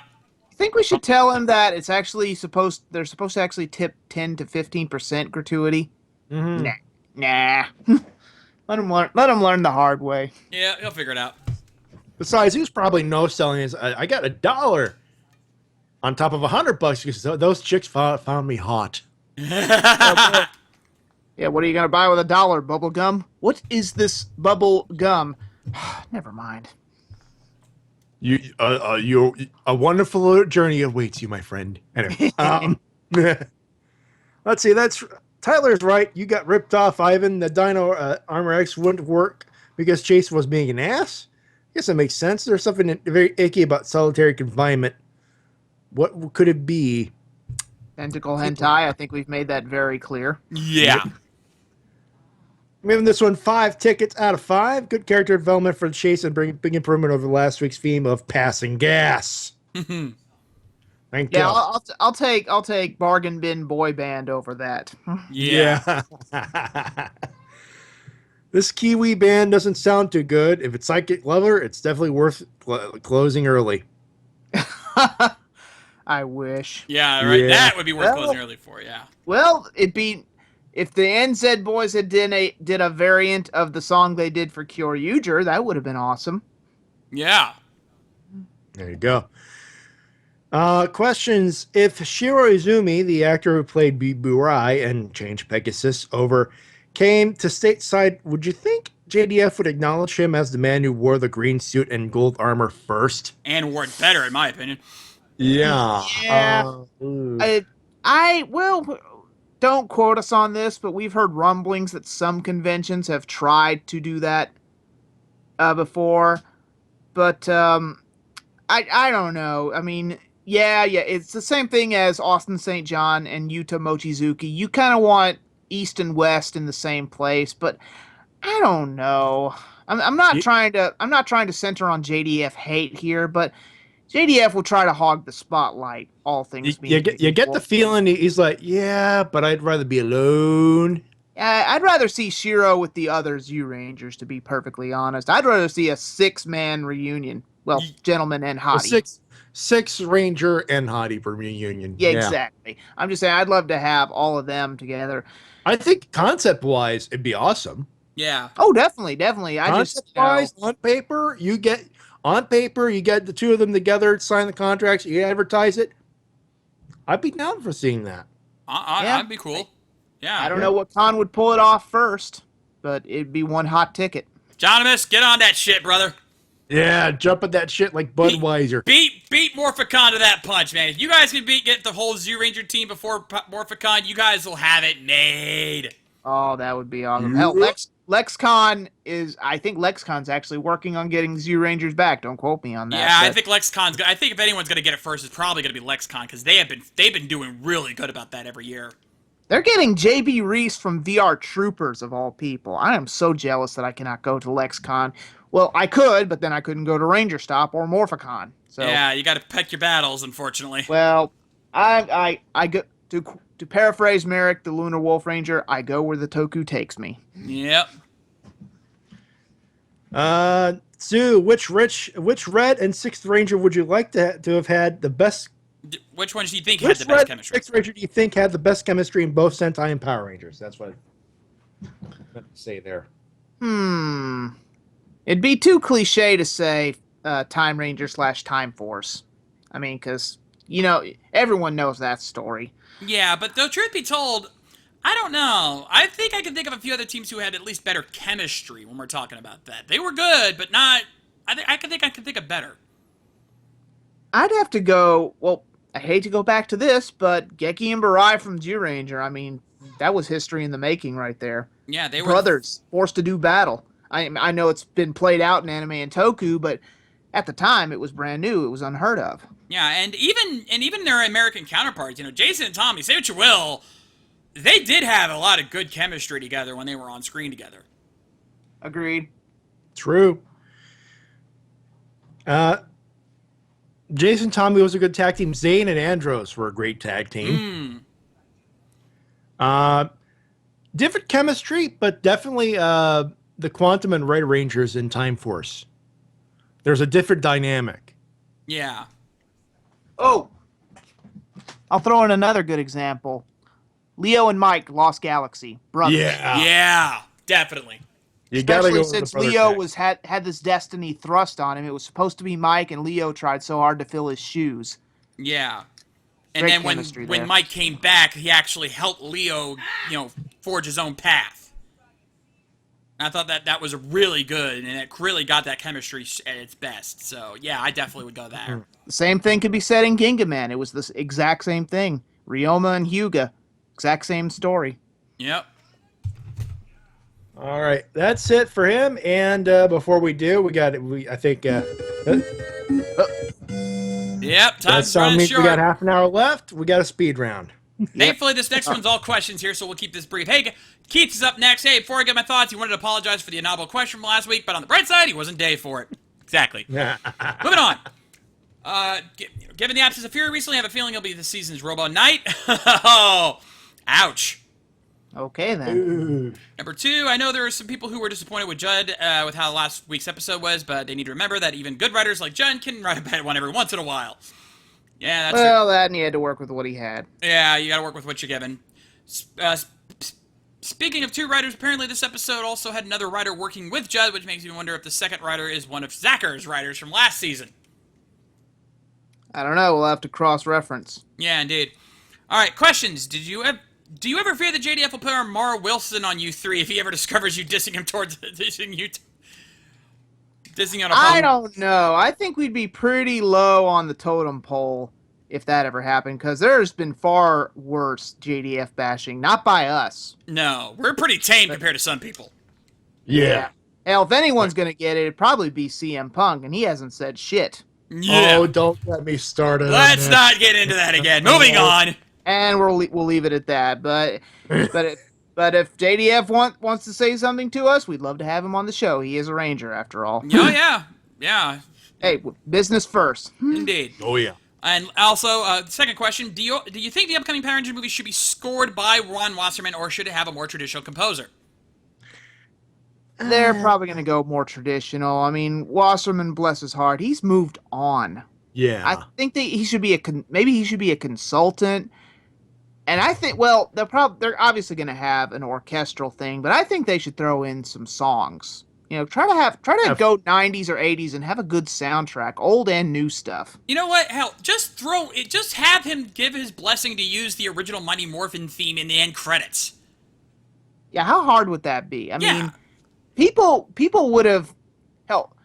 I think we should tell him that it's actually they're supposed to actually tip 10 to 15% gratuity. Mm-hmm. Nah. Let him learn the hard way. Yeah, he'll figure it out. Besides, he was probably no selling his. I got $1 on top of $100 because those chicks found me hot. Yeah, what are you gonna buy with $1? Bubble gum? What is this bubble gum? Never mind. You a wonderful journey awaits you, my friend. Anyway, let's see. That's Tyler's right. You got ripped off, Ivan. The Dino Armor X wouldn't work because Jason was being an ass. I guess that makes sense. There's something very icky about solitary confinement. What could it be? Tentacle hentai. I think we've made that very clear. Yeah. I'm giving this one 5 tickets out of 5. Good character development for Chase and big improvement over last week's theme of passing gas. Thank Yeah, you. I'll take bargain bin boy band over that. Yeah. This Kiwi band doesn't sound too good. If it's Psychic Lover, it's definitely worth closing early. I wish. Yeah, right. Yeah. That would be worth Well- closing early for, yeah. Well, it'd be if the NZ boys had did a variant of the song they did for Cure Uger, that would have been awesome. Yeah. There you go. Questions. If Shiro Izumi, the actor who played Burai and changed Pegasus over, came to stateside, would you think JDF would acknowledge him as the man who wore the green suit and gold armor first? And Ward better, in my opinion. Yeah. Yeah. Well, don't quote us on this, but we've heard rumblings that some conventions have tried to do that before. But I don't know. I mean, yeah, it's the same thing as Austin St. John and Yuta Mochizuki. You kind of want East and West in the same place, but I don't know. I'm not trying to center on JDF hate here, but JDF will try to hog the spotlight. All things being You get the feeling he's like, yeah, but I'd rather be alone. I'd rather see Shiro with the other Zoo Rangers, to be perfectly honest. I'd rather see a 6-man reunion. Well, gentlemen and A hottie. six Ranger and Hottie for reunion. Yeah, exactly. I'm just saying I'd love to have all of them together. I think concept wise, it'd be awesome. Yeah. Oh, definitely. Concept wise, on paper, you get the two of them together, sign the contracts, you advertise it. I'd be down for seeing that. Yeah. That'd be cool. Yeah. I don't know what con would pull it off first, but it'd be one hot ticket. Johnibus, get on that shit, brother. Yeah, jump at that shit like Budweiser. Beat Morphicon to that punch, man. If you guys can get the whole Zoo Ranger team before Morphicon, you guys will have it made. Oh, that would be awesome. Hell, LexCon is. I think LexCon's actually working on getting Zoo Rangers back. Don't quote me on that. Yeah, I but- think LexCon's. I think if anyone's gonna get it first, it's probably gonna be LexCon because they've been doing really good about that every year. They're getting JB Reese from VR Troopers, of all people. I am so jealous that I cannot go to LexCon. Well, I could, but then I couldn't go to Ranger Stop or Morphicon. So Yeah, you got to pick your battles, unfortunately. well, I go to paraphrase Merrick, the Lunar Wolf Ranger. I go where the Toku takes me. Yep. Sue, which Red and Sixth Ranger would you like to have had the best? Which ones do you think had Which the best Red chemistry? Sixth Ranger do you think had the best chemistry in both Sentai and Power Rangers? That's what I meant to say there. It'd be too cliche to say Time Ranger / Time Force. I mean, because, everyone knows that story. Yeah, but the truth be told, I don't know. I think I can think of a few other teams who had at least better chemistry when we're talking about that. They were good, but not. I can think of better. I'd have to go. Well, I hate to go back to this, but Geki and Barai from Ranger. I mean, that was history in the making right there. Yeah, they were Brothers forced to do battle. I know it's been played out in anime and toku, but at the time it was brand new. It was unheard of. Yeah, and even their American counterparts, Jason and Tommy, say what you will, they did have a lot of good chemistry together when they were on screen together. Agreed. True. Jason Tommy was a good tag team. Zane and Andros were a great tag team. Different chemistry, but definitely the Quantum and Red Rangers in Time Force. There's a different dynamic. Yeah. Oh, I'll throw in another good example. Leo and Mike, Lost Galaxy, brothers. Yeah, definitely. You gotta go Especially with the since brother Leo tag. had this destiny thrust on him. It was supposed to be Mike, and Leo tried so hard to fill his shoes. Yeah. And Great then chemistry when there. Mike came back, he actually helped Leo, forge his own path. I thought that was really good, and it really got that chemistry at its best. So, yeah, I definitely would go there. The same thing could be said in Ginga Man. It was the exact same thing. Ryoma and Hyuga, exact same story. Yep. All right, that's it for him. And before we do, I think Yep, that's time's running we short. got half an hour left. We got a speed round. Thankfully, this next one's all questions here, so we'll keep this brief. Hey, Keith is up next. Hey, before I get my thoughts, he wanted to apologize for the inaudible question from last week, but on the bright side, he wasn't Dave for it. Exactly. Moving on. Given the absence of Fury recently, I have a feeling he'll be this season's Robo Knight. Oh, ouch. Okay, then. Ooh. Number 2, I know there are some people who were disappointed with Judd with how last week's episode was, but they need to remember that even good writers like Judd can write a bad one every once in a while. Yeah, that's Well, that and he had to work with what he had. Yeah, you gotta work with what you're given. Speaking of 2 writers, apparently this episode also had another writer working with Judd, which makes me wonder if the second writer is one of Zachar's writers from last season. I don't know. We'll have to cross-reference. Yeah, indeed. All right, questions. Do you ever fear that JDF will put our Mara Wilson on you 3 if he ever discovers you dissing him towards dissing on a I don't know. I think we'd be pretty low on the totem pole if that ever happened, because there's been far worse JDF bashing, not by us. No, we're pretty tame compared to some people. Yeah. Hell, if anyone's going to get it, it'd probably be CM Punk, and he hasn't said shit. Yeah. Oh, don't get me started. Let's on that. not get into that again. Moving on. And we'll leave it at that. But if JDF wants to say something to us, we'd love to have him on the show. He is a Ranger, after all. Oh, yeah. Hey, business first. Indeed. Oh, yeah. And also, second question, do you think the upcoming Power Rangers movie should be scored by Ron Wasserman, or should it have a more traditional composer? They're probably going to go more traditional. I mean, Wasserman, bless his heart, he's moved on. Yeah. I think that he should be maybe he should be a consultant. And I think, well, they're obviously going to have an orchestral thing, but I think they should throw in some songs. You know, try to go 90s or 80s and have a good soundtrack, old and new stuff. You know what? Hell, just have him give his blessing to use the original Mighty Morphin theme in the end credits. Yeah, how hard would that be? I Yeah. mean, people would have, hell,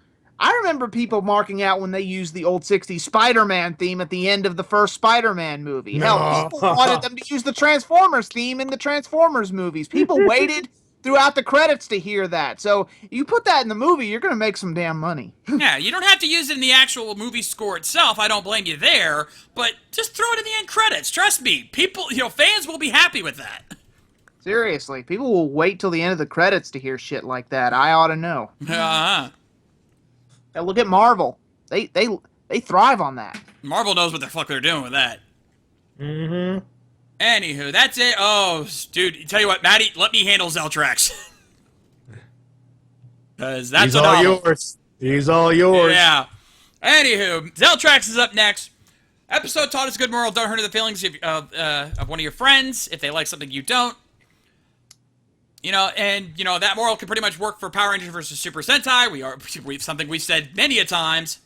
I remember people marking out when they used the old 60s Spider-Man theme at the end of the first Spider-Man movie. No. Hell, people wanted them to use the Transformers theme in the Transformers movies. People waited throughout the credits to hear that. So you put that in the movie, you're going to make some damn money. Yeah, you don't have to use it in the actual movie score itself. I don't blame you there, but just throw it in the end credits. Trust me, people, fans will be happy with that. Seriously, people will wait till the end of the credits to hear shit like that. I ought to know. Uh-huh. Now look at Marvel. They thrive on that. Marvel knows what the fuck they're doing with that. Mm-hmm. Anywho, that's it. Oh, dude, tell you what, Matty, let me handle Zeltrax. Because that's He's all yours. He's all yours. Yeah. Anywho, Zeltrax is up next. Episode taught us a good moral. Don't hurt the feelings of one of your friends if they like something you don't. That moral can pretty much work for Power Rangers versus Super Sentai. Something we've said many a times.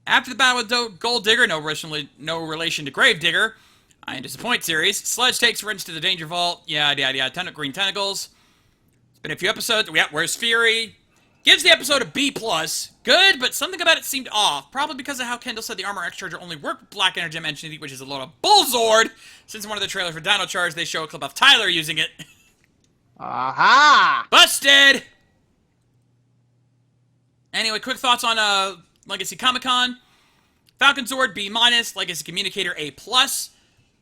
After the battle with Gold Digger, no relation to Grave Digger, I Am Disappoint series, Sledge takes Wrench to the Danger Vault, yada, ton of green tentacles. It's been a few episodes. Where's Fury? Gives the episode a B+. Good, but something about it seemed off. Probably because of how Kendall said the Armor X Charger only worked with Black Energy Dimension, which is a load of bullzord. Since in one of the trailers for Dino Charge, they show a clip of Tyler using it. Aha! Busted! Anyway, quick thoughts on Legacy Comic-Con. Falcon Zord, B-. Legacy Communicator, A+.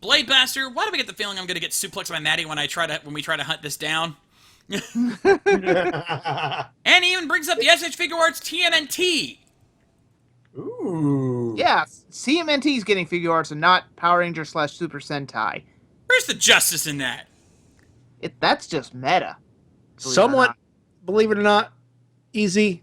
Blade Blaster, why do we get the feeling I'm going to get suplexed by Matty when we try to hunt this down? And he even brings up the SH Figure Arts TMNT. Ooh. Yeah, CMNT is getting figure arts and not Power Ranger / Super Sentai. Where's the justice in that? That's just meta. Somewhat, believe it or not, easy.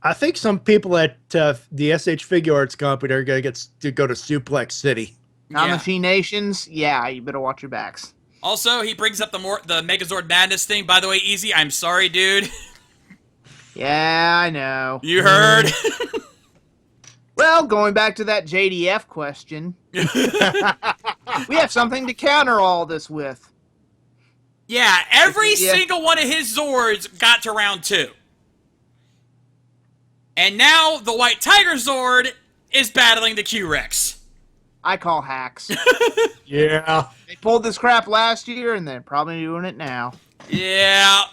I think some people at the SH Figure Arts Company are going to go to Suplex City. Kamachi Nations, yeah, you better watch your backs. Also, he brings up the Megazord Madness thing. By the way, Easy, I'm sorry, dude. Yeah, I know. You heard? Well, going back to that JDF question, we have something to counter all this with. Yeah, every Yeah. single one of his Zords got to round 2. And now the White Tiger Zord is battling the Q-Rex. I call hacks. Yeah. They pulled this crap last year, and they're probably doing it now. Yeah.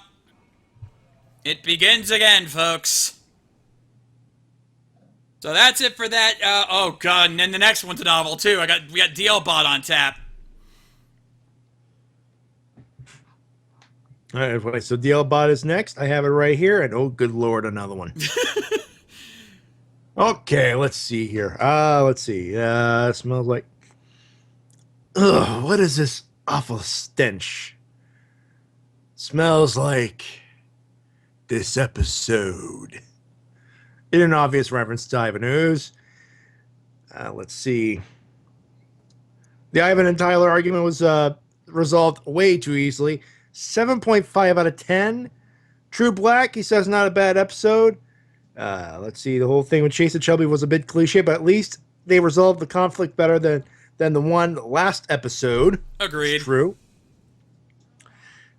It begins again, folks. So that's it for that. Oh god, and then the next one's a novel too. We got DL Bot on tap. All right, so DL Bot is next. I have it right here, and oh, good lord, another one. Okay, let's see here. Let's see. Smells like. Ugh, what is this awful stench? Smells like this episode. In an obvious reference to Ivan Ooze. Let's see. The Ivan and Tyler argument was resolved way too easily. 7.5 out of 10. True Black, he says, not a bad episode. Let's see. The whole thing with Chase and Shelby was a bit cliche, but at least they resolved the conflict better than the one last episode. Agreed. It's true. I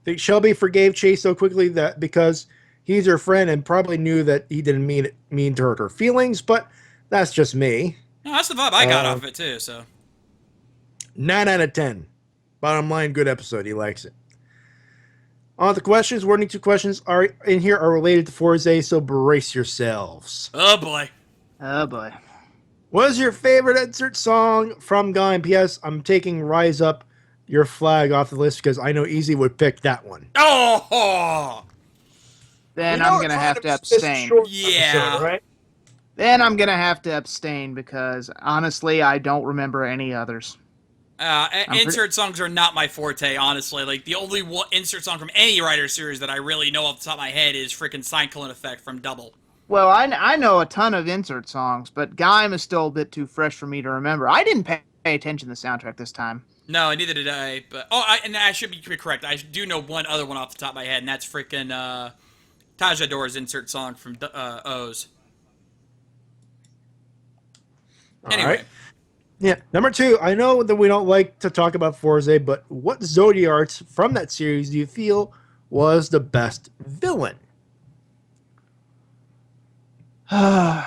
think Shelby forgave Chase so quickly that because he's her friend and probably knew that he didn't mean to hurt her feelings, but that's just me. No, that's the vibe I got off of it too, so. 9 out of 10. Bottom line, good episode. He likes it. On the questions, warning 2 questions are in here are related to Forza, so brace yourselves. Oh boy. Oh boy. What is your favorite insert song from Guy? And P.S. I'm taking Rise Up Your Flag off the list because I know Easy would pick that one. Oh! Then You know I'm it's gonna not have a- to this abstain. short Yeah. episode, right? Then I'm gonna have to abstain because honestly, I don't remember any others. Insert songs are not my forte, honestly. Like, the only insert song from any writer series that I really know off the top of my head is freaking Cyclone Effect from Double. Well, I know a ton of insert songs, but Gaim is still a bit too fresh for me to remember. I didn't pay attention to the soundtrack this time. No, neither did I. But and I should be correct. I do know one other one off the top of my head, and that's freaking Taja Dora's insert song from O's. Anyway. All right. Yeah. Number 2, I know that we don't like to talk about Forza, but what Zodiarts from that series do you feel was the best villain? I'm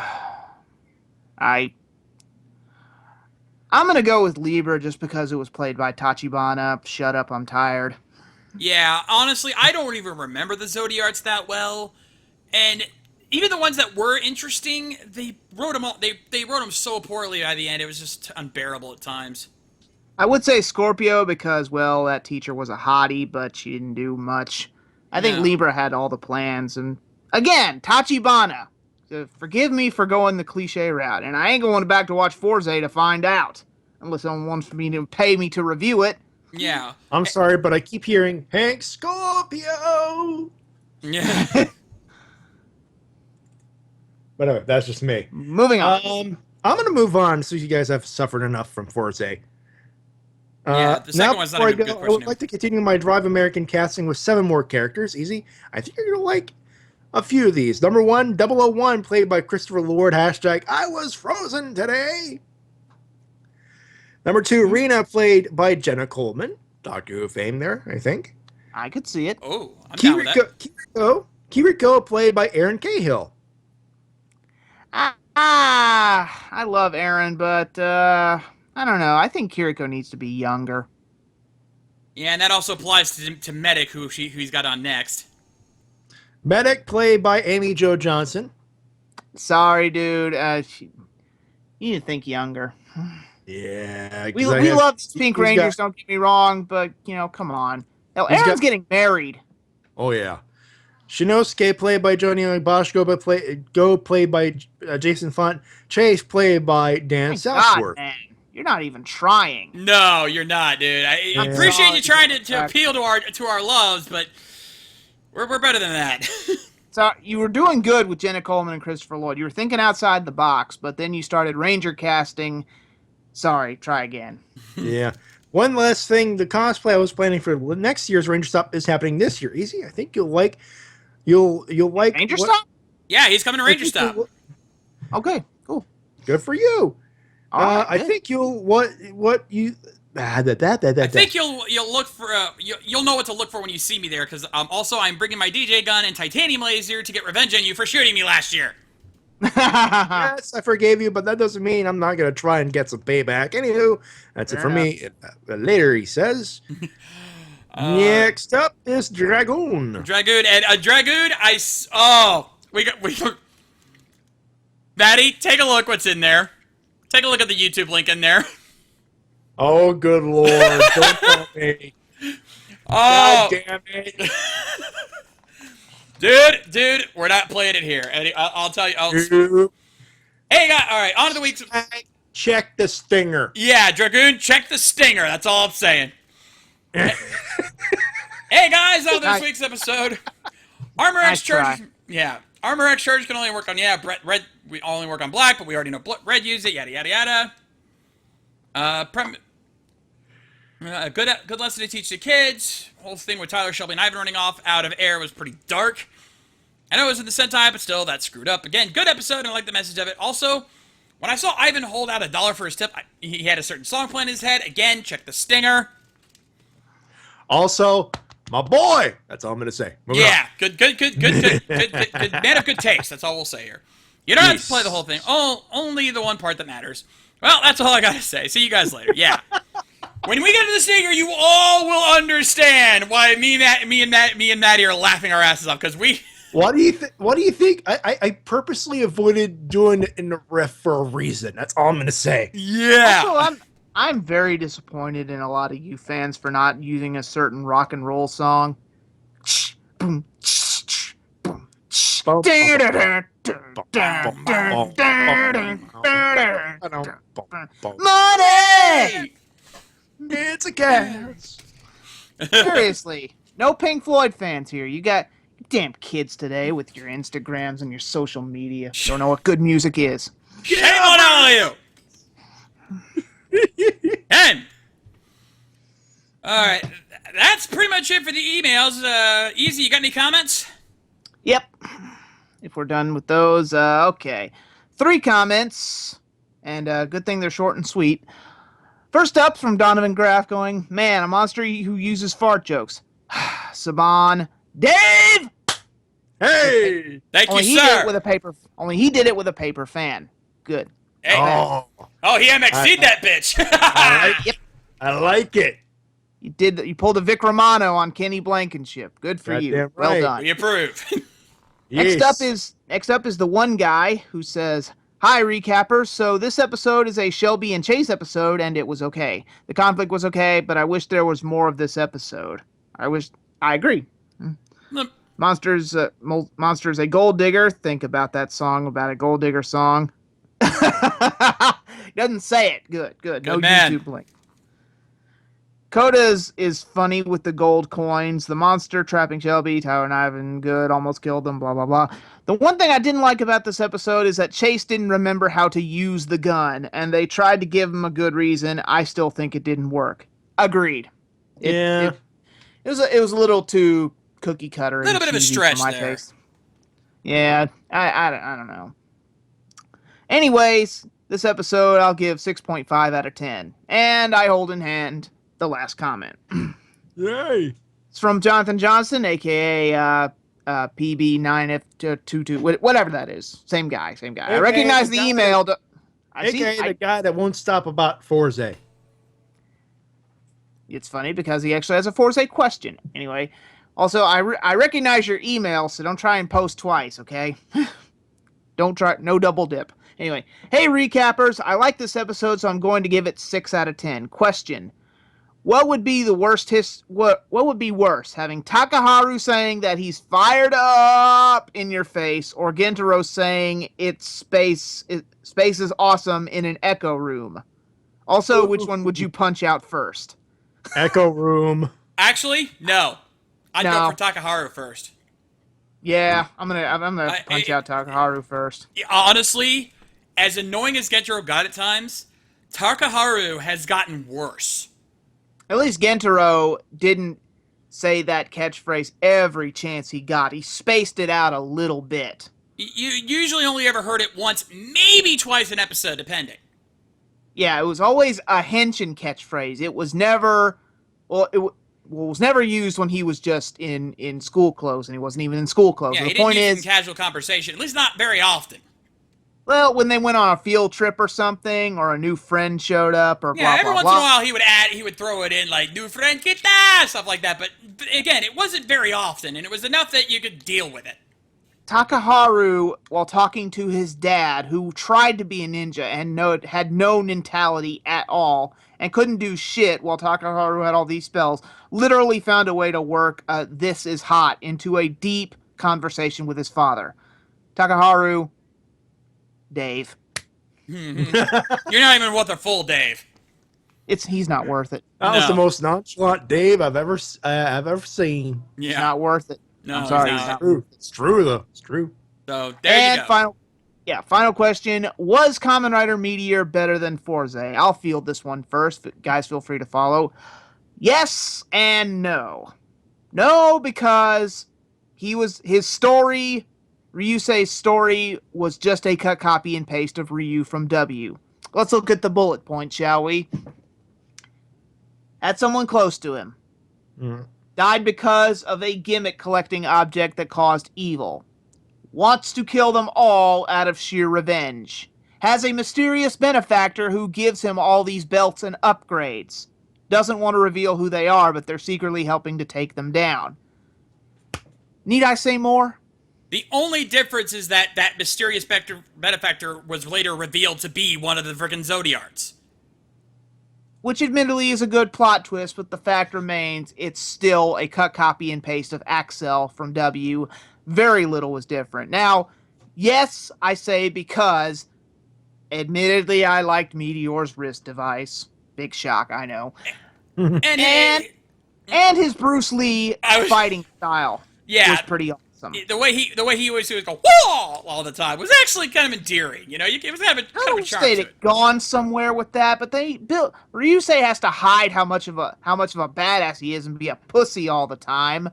gonna go with Libra just because it was played by Tachibana. Shut up, I'm tired. Yeah, honestly, I don't even remember the Zodiarts that well, and even the ones that were interesting, they wrote them all. They wrote them so poorly by the end; it was just unbearable at times. I would say Scorpio because, well, that teacher was a hottie, but she didn't do much. I think No. Libra had all the plans, and again, Tachibana. Forgive me for going the cliche route, and I ain't going back to watch Forza to find out, unless someone wants me to pay me to review it. Yeah, I'm sorry, but I keep hearing Hank Scorpio. yeah. But anyway, that's just me. Moving on. I'm going to move on so you guys have suffered enough from Forza. Yeah, the second one's not before even a good I would question. like to continue my Drive American casting with 7 more characters. Easy. I think you're going to like a few of these. Number 1, 001, played by Christopher Lord. Hashtag, I was frozen today. Number 2, Rena, played by Jenna Coleman. Doctor Who fame there, I think. I could see it. Oh, I'm down with that. Kiriko, played by Aaron Cahill. I love Aaron, but I don't know. I think Kiriko needs to be younger. Yeah, and that also applies to Medic, who he's got on next. Medic, played by Amy Jo Johnson. Sorry, dude. You need to think younger. Yeah. We love these Pink Rangers, don't get me wrong, but, come on. Hell, He's Aaron's got- getting married. Oh, yeah. Shinosuke, played by Joni Bosch, played by Jason Font. Chase, played by Dan My Southworth. God, man. You're not even trying. No, you're not, dude. I Yeah. appreciate you trying to Sorry. appeal to our loves, but we're better than that. So you were doing good with Jenna Coleman and Christopher Lloyd. You were thinking outside the box, but then you started Ranger casting. Sorry, try again. Yeah. One last thing, the cosplay I was planning for next year's Ranger Stop is happening this year. Easy. I think you'll like Ranger Stop? Yeah, he's coming to Ranger Stop. Okay, cool. Good for you. All right, I good. think you'll I think you'll look for you'll know what to look for when you see me there, because also I'm bringing my DJ gun and titanium laser to get revenge on you for shooting me last year. Yes, I forgave you, but that doesn't mean I'm not going to try and get some payback. Anywho, that's it for me. Later, he says. Next up is Dragoon. Dragoon, and Dragoon, we got. Matty, take a look what's in there. Take a look at the YouTube link in there. Oh, good lord. Don't tell me. Oh. God damn it. Dude, we're not playing it here. I'll tell you. Hey, guys, all right, on to the week's. Check the stinger. Yeah, Dragoon, check the stinger. That's all I'm saying. Hey, guys, on this week's episode, Armor X charges. Yeah, Armor X charges can only work on red. We only work on black, but we already know red use it. Yada yada yada. Good lesson to teach the kids. Whole thing with Tyler, Shelby, and Ivan running off out of air was pretty dark. I know it was in the Sentai, but still, that's screwed up. Again, good episode, and I like the message of it. Also, when I saw Ivan hold out $1 for his tip, he had a certain song playing in his head. Again, check the stinger. Also, my boy. That's all I'm gonna say. Moving on. Good man of good taste. That's all we'll say here. You don't have to play the whole thing. Only the one part that matters. Well, that's all I gotta say. See you guys later. Yeah. When we get to the stinger, you all will understand why me and Matty are laughing our asses off, because we. What do you think? I purposely avoided doing it in the riff for a reason. That's all I'm gonna say. Yeah. Also, I'm very disappointed in a lot of you fans for not using a certain rock and roll song. Money! It's a gas. Seriously, no Pink Floyd fans here. You got damn kids today with your Instagrams and your social media. Don't know what good music is. Shame on all of you! And all right, that's pretty much it for the emails. Easy, you got any comments? Yep. If we're done with those, okay. 3 comments, and good thing they're short and sweet. First up, from Donovan Graff going, man, a monster who uses fart jokes. Saban, Dave! Hey! Thank Only you, he sir. did it with a paper. Only he did it with a paper fan. Good. Hey. Oh, he MXC'd that bitch. Yep. I like it. You pulled a Vic Romano on Kenny Blankenship. Good for you. Goddamn Well right. done. We approve. Yes. Next up is the one guy who says, "Hi, recappers. So this episode is a Shelby and Chase episode, and it was okay. The conflict was okay, but I wish there was more of this episode. I agree. Monster's a gold digger. Think about that song about a gold digger song. He doesn't say it. Good. No man. YouTube link. Coda is funny with the gold coins. The monster trapping Shelby, Tyler and Ivan, good, almost killed them, blah, blah, blah. The one thing I didn't like about this episode is that Chase didn't remember how to use the gun, and they tried to give him a good reason. I still think it didn't work. Agreed. It was a little too cookie cutter. A little bit of a stretch for my there. taste. Yeah, I don't know. Anyways, this episode I'll give 6.5 out of 10. And I hold in hand the last comment. Yay. It's from Jonathan Johnson, a.k.a. PB9F22, whatever that is. Same guy. I recognize the email. The guy that won't stop about Forze. It's funny because he actually has a Forze question. Anyway, also, I recognize your email, so don't try and post twice, okay? Don't try, no double dip. Anyway, hey recappers, I like this episode, so I'm going to give it 6 out of 10. Question: what would be the worst what would be worse, having Takaharu saying that he's fired up in your face, or Gentaro saying space is awesome in an echo room? Also, which one would you punch out first? Echo room. Actually, no. I'd No. go for Takaharu first. Yeah, I'm gonna punch out Takaharu first. Honestly, as annoying as Gentaro got at times, Takaharu has gotten worse. At least Gentaro didn't say that catchphrase every chance he got. He spaced it out a little bit. You usually only ever heard it once, maybe twice an episode, depending. Yeah, it was always a henshin catchphrase. It was never, was never used when he was just in school clothes, and he wasn't even in school clothes. Yeah, The he didn't point use it is, in casual conversation, at least not very often. well, when they went on a field trip or something, or a new friend showed up, or Yeah, blah, every blah, once blah. in a while he would throw it in, like, new friend, get that, stuff like that, but again, it wasn't very often, and it was enough that you could deal with it. Takaharu, while talking to his dad, who tried to be a ninja and had no mentality at all, and couldn't do shit while Takaharu had all these spells, literally found a way to work This Is Hot into a deep conversation with his father. Takaharu, Dave. You're not even worth a full Dave. He's not worth it. That was No. the most nonchalant Dave I've ever seen. Yeah. It's not worth it. No, I'm sorry. it's It's not. not worth it. It's true though. It's true. So, there you go. Final question. Was Kamen Rider Meteor better than Forze? I'll field this one first. Guys, feel free to follow. Yes and no. No, because his story, Ryusei's story, was just a cut, copy, and paste of Ryu from W. Let's look at the bullet point, shall we? Had someone close to him. Died because of a gimmick collecting object that caused evil. Wants to kill them all out of sheer revenge. Has a mysterious benefactor who gives him all these belts and upgrades. Doesn't want to reveal who they are, but they're secretly helping to take them down. Need I say more? The only difference is that mysterious benefactor was later revealed to be one of the frickin' Zodiarts. Which admittedly is a good plot twist, but the fact remains it's still a cut, copy, and paste of Axel from W. Very little was different. Now, yes, I say because, admittedly, I liked Meteor's wrist device. Big shock, I know. And his Bruce Lee fighting style was pretty awesome. The way he was go whoa all the time was actually kind of endearing. You know, it was kind of a charm to it. Gone somewhere with that, but Ryusei has to hide how much of a badass he is and be a pussy all the time.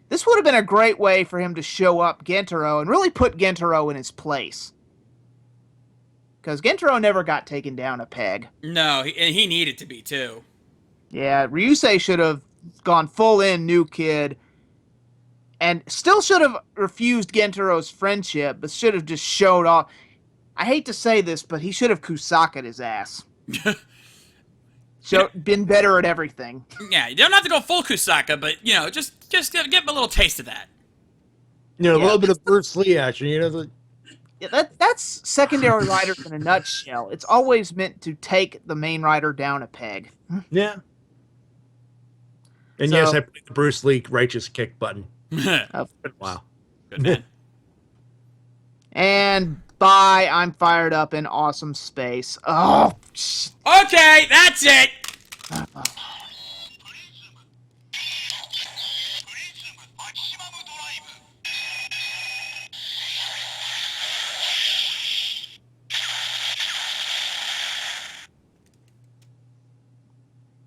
This would have been a great way for him to show up Gentaro and really put Gentaro in his place. Because Gentaro never got taken down a peg. No, and he needed to be, too. Yeah, Ryusei should have gone full in new kid. And still should have refused Gentaro's friendship, but should have just showed off. I hate to say this, but he should have Kusaka'd his ass. Been better at everything. Yeah, you don't have to go full Kusaka, but, you know, just give him a little taste of that. You know, a little bit of Bruce Lee action. You know, that's secondary riders in a nutshell. It's always meant to take the main rider down a peg. Yeah. And yes, I put the Bruce Lee righteous kick button. Wow. Good man. And bye. I'm fired up in awesome space. Oh. Okay, that's it.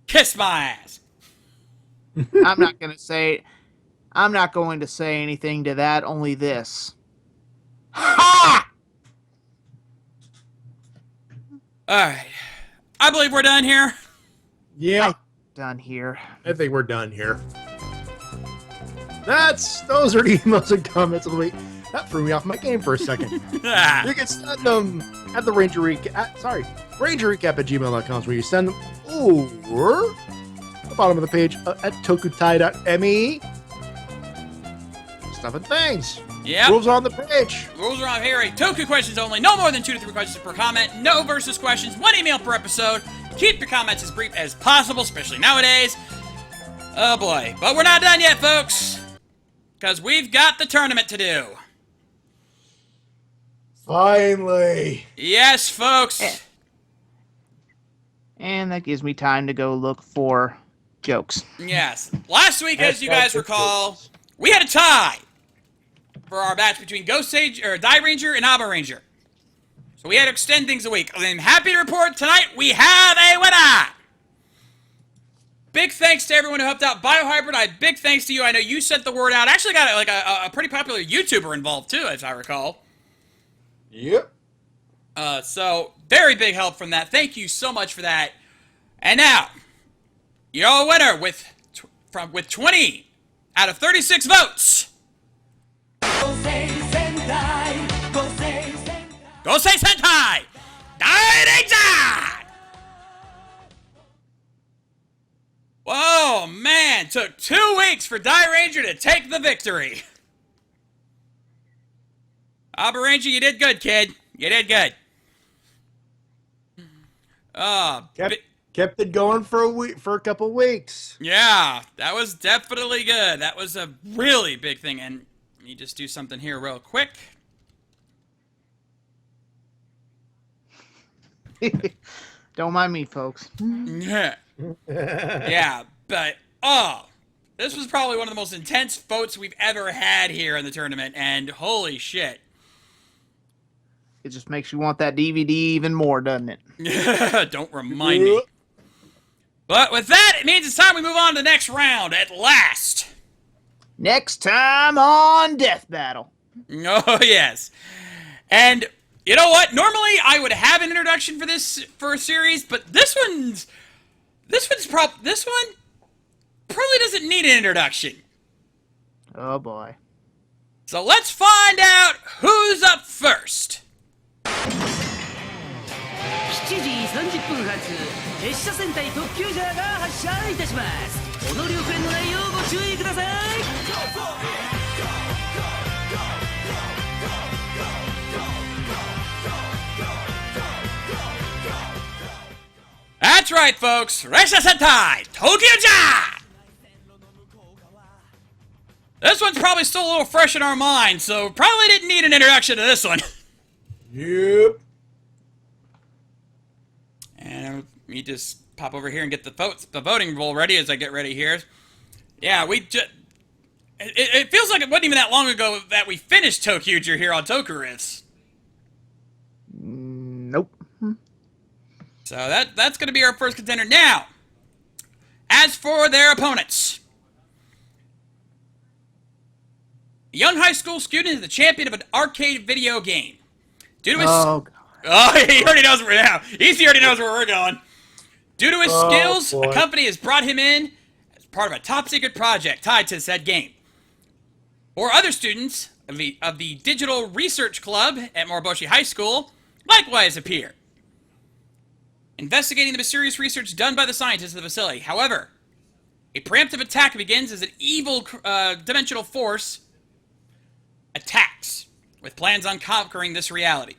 Kiss my ass. I'm not going to say anything to that, only this. Ha! Alright. I believe we're done here. Yeah. Done here. I think we're done here. Those are the emails and comments of the week. That threw me off my game for a second. You can send them at the Ranger Recap. RangerRecap@gmail.com is where you send them. Or the bottom of the page at tokutai.me. Stuff and things. Yeah. Rules are on the page. Rules are on here. Toku questions only. No more than 2 to 3 questions per comment. No versus questions. 1 email per episode. Keep your comments as brief as possible, especially nowadays. Oh boy. But we're not done yet, folks. Because we've got the tournament to do. Finally. Yes, folks. And that gives me time to go look for jokes. Yes. Last week, as you guys recall, we had a tie for our match between Die Ranger and Aba Ranger. So we had to extend things a week. I'm happy to report tonight we have a winner! Big thanks to everyone who helped out Biohybrid. Big thanks to you. I know you sent the word out. Actually got a pretty popular YouTuber involved too, as I recall. Yep. So very big help from that. Thank you so much for that. And now, your winner with 20 out of 36 votes. Gosei Sentai! Dairanger! Whoa, man, took 2 weeks for Dairanger to take the victory. Abaranger, you did good, kid. You did good. Kept it going for a couple weeks. Yeah, that was definitely good. That was a really big thing. And let me just do something here real quick. Don't mind me, folks. Yeah. Yeah, but, this was probably one of the most intense votes we've ever had here in the tournament, and holy shit. It just makes you want that DVD even more, doesn't it? Don't remind me. But with that, it means it's time we move on to the next round at last. Next time on Death Battle. Oh, yes. And you know what? Normally, I would have an introduction for a series, but this one probably doesn't need an introduction. Oh boy. So let's find out who's up first. 7時30分発列車戦隊特急ジャーが発車いたします。お乗り遅れのないようご注意ください。That's right, folks. Resha Sentai Tokyo-ja! This one's probably still a little fresh in our minds, so probably didn't need an introduction to this one. Yep. And let me just pop over here and get the voting roll ready as I get ready here. Yeah, it feels like it wasn't even that long ago that we finished Tokyo-ja here on Toku-Riffs. Nope. So that's going to be our first contender. Now, as for their opponents. A young high school student is the champion of an arcade video game. Due to his... he already knows where now. He already knows where we're going. Due to his skills, boy. a company has brought him in as part of a top-secret project tied to said game. 4 other students of the Digital Research Club at Moroboshi High School likewise appear, investigating the mysterious research done by the scientists of the facility. However, a preemptive attack begins as an evil dimensional force attacks, with plans on conquering this reality.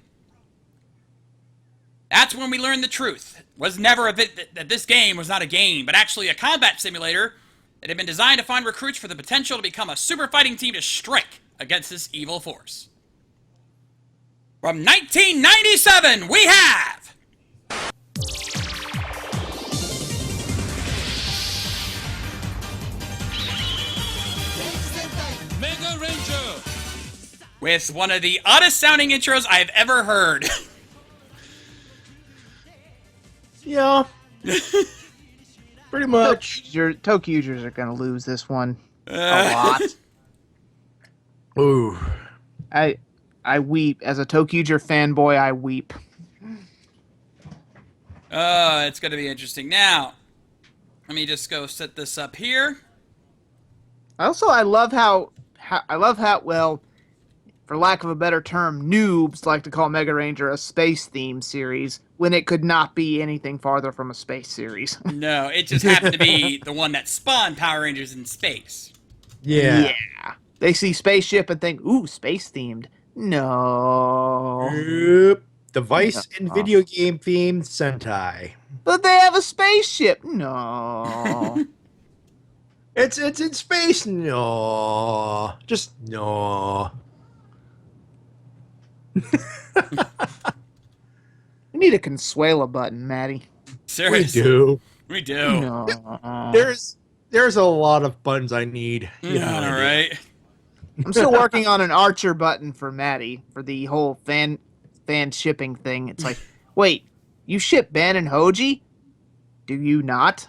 That's when we learn the truth. It was never that this game was not a game, but actually a combat simulator that had been designed to find recruits for the potential to become a super fighting team to strike against this evil force. From 1997, we have... Mega Ranger! with one of the oddest sounding intros I've ever heard. Yeah. Pretty much. Tokyo-Users are gonna lose this one a lot. Ooh. I weep. As a Tokyo-User fanboy, I weep. It's gonna be interesting. Now, let me just go set this up here. Also, I love how well, for lack of a better term, noobs like to call Mega Ranger a space-themed series when it could not be anything farther from a space series. No, it just happened to be the one that spawned Power Rangers in space. Yeah. Yeah. They see spaceship and think, ooh, space-themed. No. Yep. Device and video game themed Sentai. But they have a spaceship. No. It's in space. No. Just no. We need a Consuela button, Matty. We Seriously. do. We do. No. There's a lot of buttons I need. You know, All right. I'm still working on an Archer button for Matty for the whole fan shipping thing. It's like, wait, you ship Ben and Hoji? Do you not?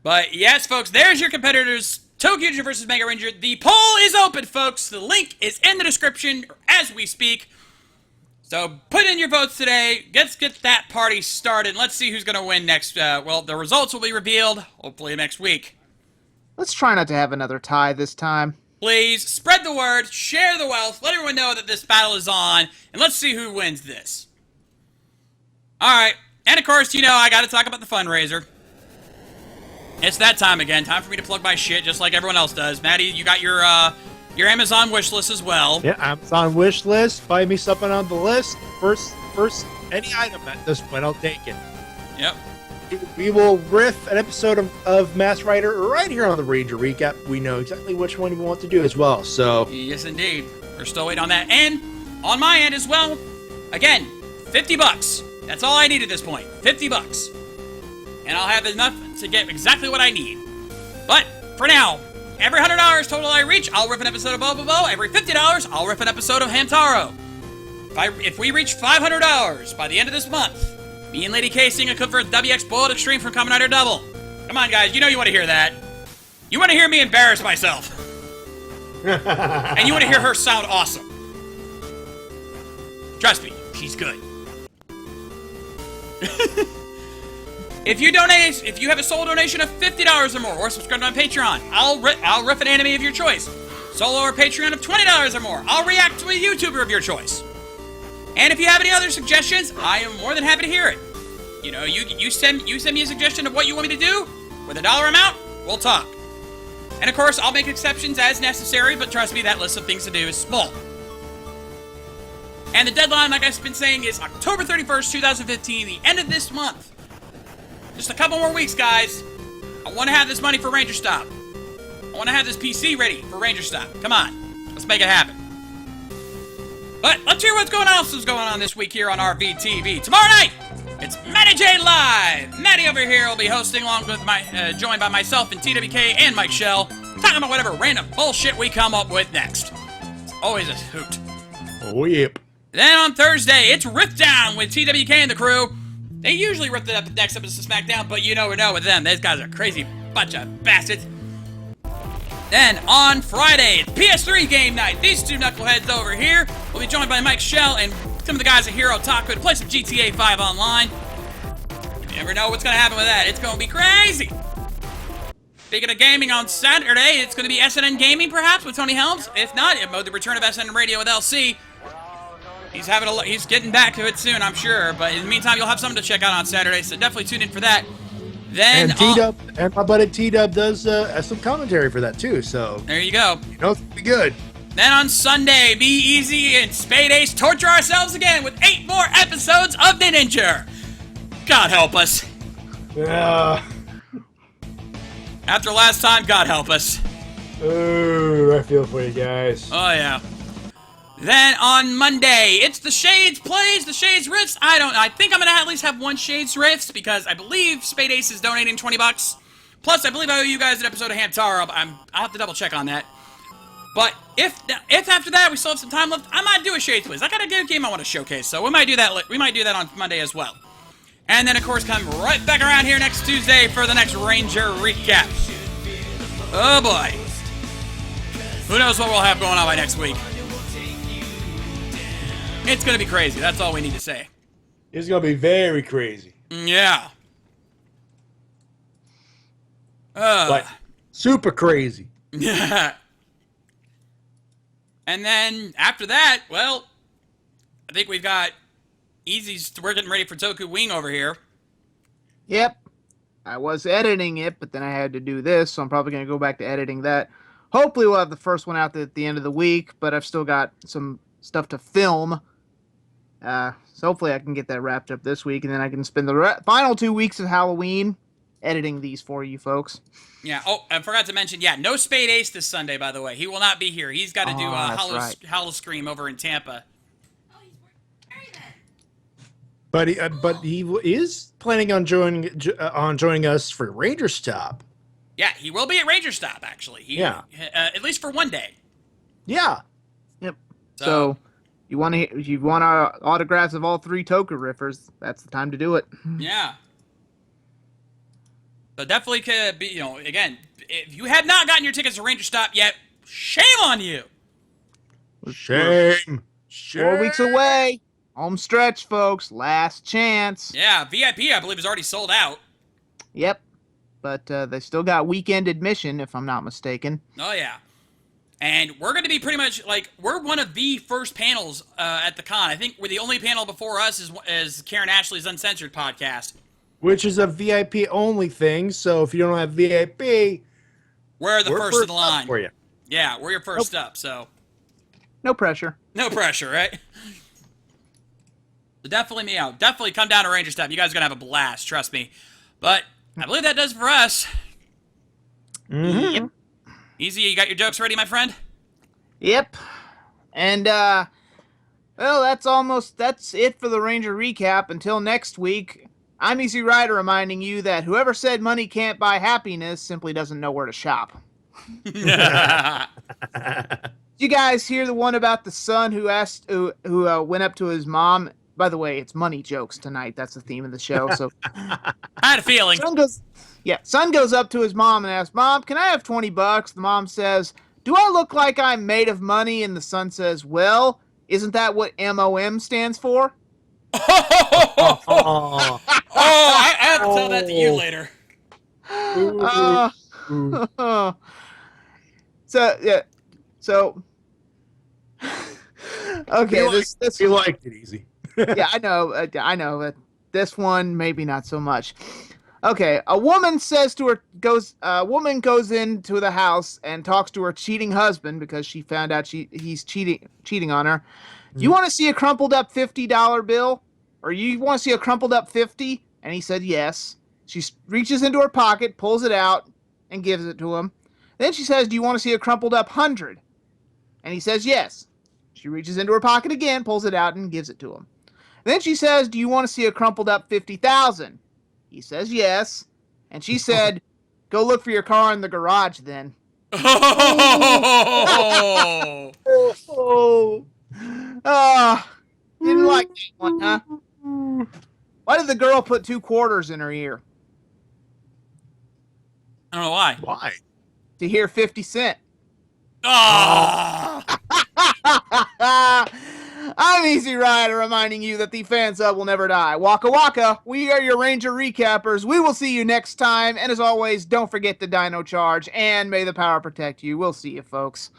But yes, folks, there's your competitors. Tokyo versus Mega Ranger. The poll is open, folks. The link is in the description, as we speak. So put in your votes today. Let's get that party started. Let's see who's going to win next. Well, the results will be revealed hopefully next week. Let's try not to have another tie this time. Please spread the word, share the wealth, let everyone know that this battle is on, and let's see who wins this. Alright, and of course, you know, I gotta talk about the fundraiser. It's that time again. Time for me to plug my shit just like everyone else does. Maddie, you got your Amazon wish list as well. Yeah, Amazon wish list. Buy me something on the list. First, any item at this point, I'll take it. Yep. We will riff an episode of Mass Rider right here on the Ranger Recap. We know exactly which one we want to do as well. So yes, indeed. We're still waiting on that. And on my end as well, again, $50. That's all I need at this point. $50. And I'll have enough to get exactly what I need. But for now, every $100 total I reach, I'll riff an episode of Bobo. Every $50, I'll riff an episode of Hamtaro. If we reach $500 by the end of this month, me and Lady K sing a cover of WX Bullet Extreme from Kamen Rider Double. Come on, guys. You know you want to hear that. You want to hear me embarrass myself. And you want to hear her sound awesome. Trust me, she's good. If you have a solo donation of $50 or more, or subscribe to my Patreon, I'll riff an anime of your choice. Solo or Patreon of $20 or more, I'll react to a YouTuber of your choice. And if you have any other suggestions, I am more than happy to hear it. You know, you send me a suggestion of what you want me to do with a dollar amount, we'll talk. And of course, I'll make exceptions as necessary, but trust me, that list of things to do is small. And the deadline, like I've been saying, is October 31st, 2015, the end of this month. Just a couple more weeks, guys. I want to have this money for Ranger Stop. I want to have this PC ready for Ranger Stop. Come on, let's make it happen. But let's hear what's going on this week here on RVTV. Tomorrow night, it's Matty Jay Live. Matty over here will be hosting along with joined by myself and TWK and Mike Shell, talking about whatever random bullshit we come up with next. It's always a hoot. oh yep. Then on Thursday, it's Rift Down with TWK and the crew. They usually rip the next episode of SmackDown, but you know with them. These guys are a crazy bunch of bastards. Then, on Friday, it's PS3 game night. These two knuckleheads over here will be joined by Mike Shell and some of the guys at Hero Taco to play some GTA 5 online. You never know what's going to happen with that. It's going to be crazy. Speaking of gaming, on Saturday, it's going to be SNN Gaming, perhaps, with Tony Helms. If not, the return of SNN Radio with LC. He's getting back to it soon, I'm sure. But in the meantime, you'll have something to check out on Saturday, so definitely tune in for that. Then and T-Dub, and my buddy T-Dub does some commentary for that too, so there you go. You know, it's gonna be good. Then on Sunday, Be Easy and Spade Ace torture ourselves again with 8 more episodes of Ninja. God help us. Yeah. After last time, God help us. Oh, I feel for you guys. Oh yeah. Then on Monday, it's the Shades Plays, the Shades Riffs. I think I'm gonna at least have one Shades Riffs because I believe Spade Ace is donating $20. Plus, I believe I owe you guys an episode of Hamtaro. I'll have to double check on that. But if after that we still have some time left, I might do a Shades Plays. I got a good game I want to showcase, so we might do that. We might do that on Monday as well. And then of course come right back around here next Tuesday for the next Ranger recap. Oh boy. Who knows what we'll have going on by next week? It's gonna be crazy. That's all we need to say. It's gonna be very crazy. Yeah. Like, super crazy. Yeah. And then after that, well, I think we've got Easy's. We're getting ready for Toku Wing over here. Yep. I was editing it, but then I had to do this, so I'm probably going to go back to editing that. Hopefully we'll have the first one out at the end of the week, but I've still got some stuff to film. So hopefully I can get that wrapped up this week, and then I can spend the final 2 weeks of Halloween editing these for you folks. Yeah. Oh, I forgot to mention, yeah, no Spade Ace this Sunday, by the way. He will not be here. He's got to do Hollow Scream over in Tampa. Oh, he's working then. But he is planning on joining us for Ranger Stop. Yeah, he will be at Ranger Stop, actually. At least for one day. Yeah. Yep. So if you want autographs of all 3 Toku Riffers, that's the time to do it. Yeah. So definitely could be, again, if you have not gotten your tickets to Ranger Stop yet, shame on you. Shame. Sure. 4 weeks away. Home stretch, folks. Last chance. Yeah, VIP, I believe, is already sold out. Yep. But they still got weekend admission, if I'm not mistaken. Oh, yeah. And we're going to be pretty much, like, we're one of the first panels at the con. I think we're the only panel before us is Karen Ashley's Uncensored podcast. Which is a VIP only thing, so if you don't have VIP, We're the first in the up line. for you. Yeah, we're your first up, so. No pressure. No pressure, right? So definitely me out. Definitely come down to Ranger Step. You guys are going to have a blast, trust me. But I believe that does for us. Mm-hmm. Yep. Easy, you got your jokes ready, my friend? Yep. And, well, that's it for the Ranger recap. Until next week, I'm Easy Rider reminding you that whoever said money can't buy happiness simply doesn't know where to shop. Did you guys hear the one about the son who went up to his mom? By the way, it's money jokes tonight. That's the theme of the show. So I had a feeling. son goes up to his mom and asks, "Mom, can I have $20?" The mom says, "Do I look like I'm made of money?" And the son says, "Well, isn't that what MOM stands for?" Oh. I have to tell that to you later. So okay, this You liked it, Easy. yeah, I know, but this one maybe not so much. Okay, a woman goes into the house and talks to her cheating husband because she found out he's cheating on her. You want to see a crumpled up $50 bill? Or you want to see a crumpled up 50? And he said yes. She reaches into her pocket, pulls it out, and gives it to him. Then she says, "Do you want to see a crumpled up 100? And he says yes. She reaches into her pocket again, pulls it out, and gives it to him. Then she says, "Do you want to see a crumpled up 50,000? He says yes. And she said, "Go look for your car in the garage then." Didn't like that one, huh? Why did the girl put 2 quarters in her ear? I don't know why. Why? To hear 50 Cent. Oh! I'm Easy Rider reminding you that the fan sub will never die. Waka waka, we are your Ranger recappers. We will see you next time. And as always, don't forget the Dino Charge and may the power protect you. We'll see you, folks.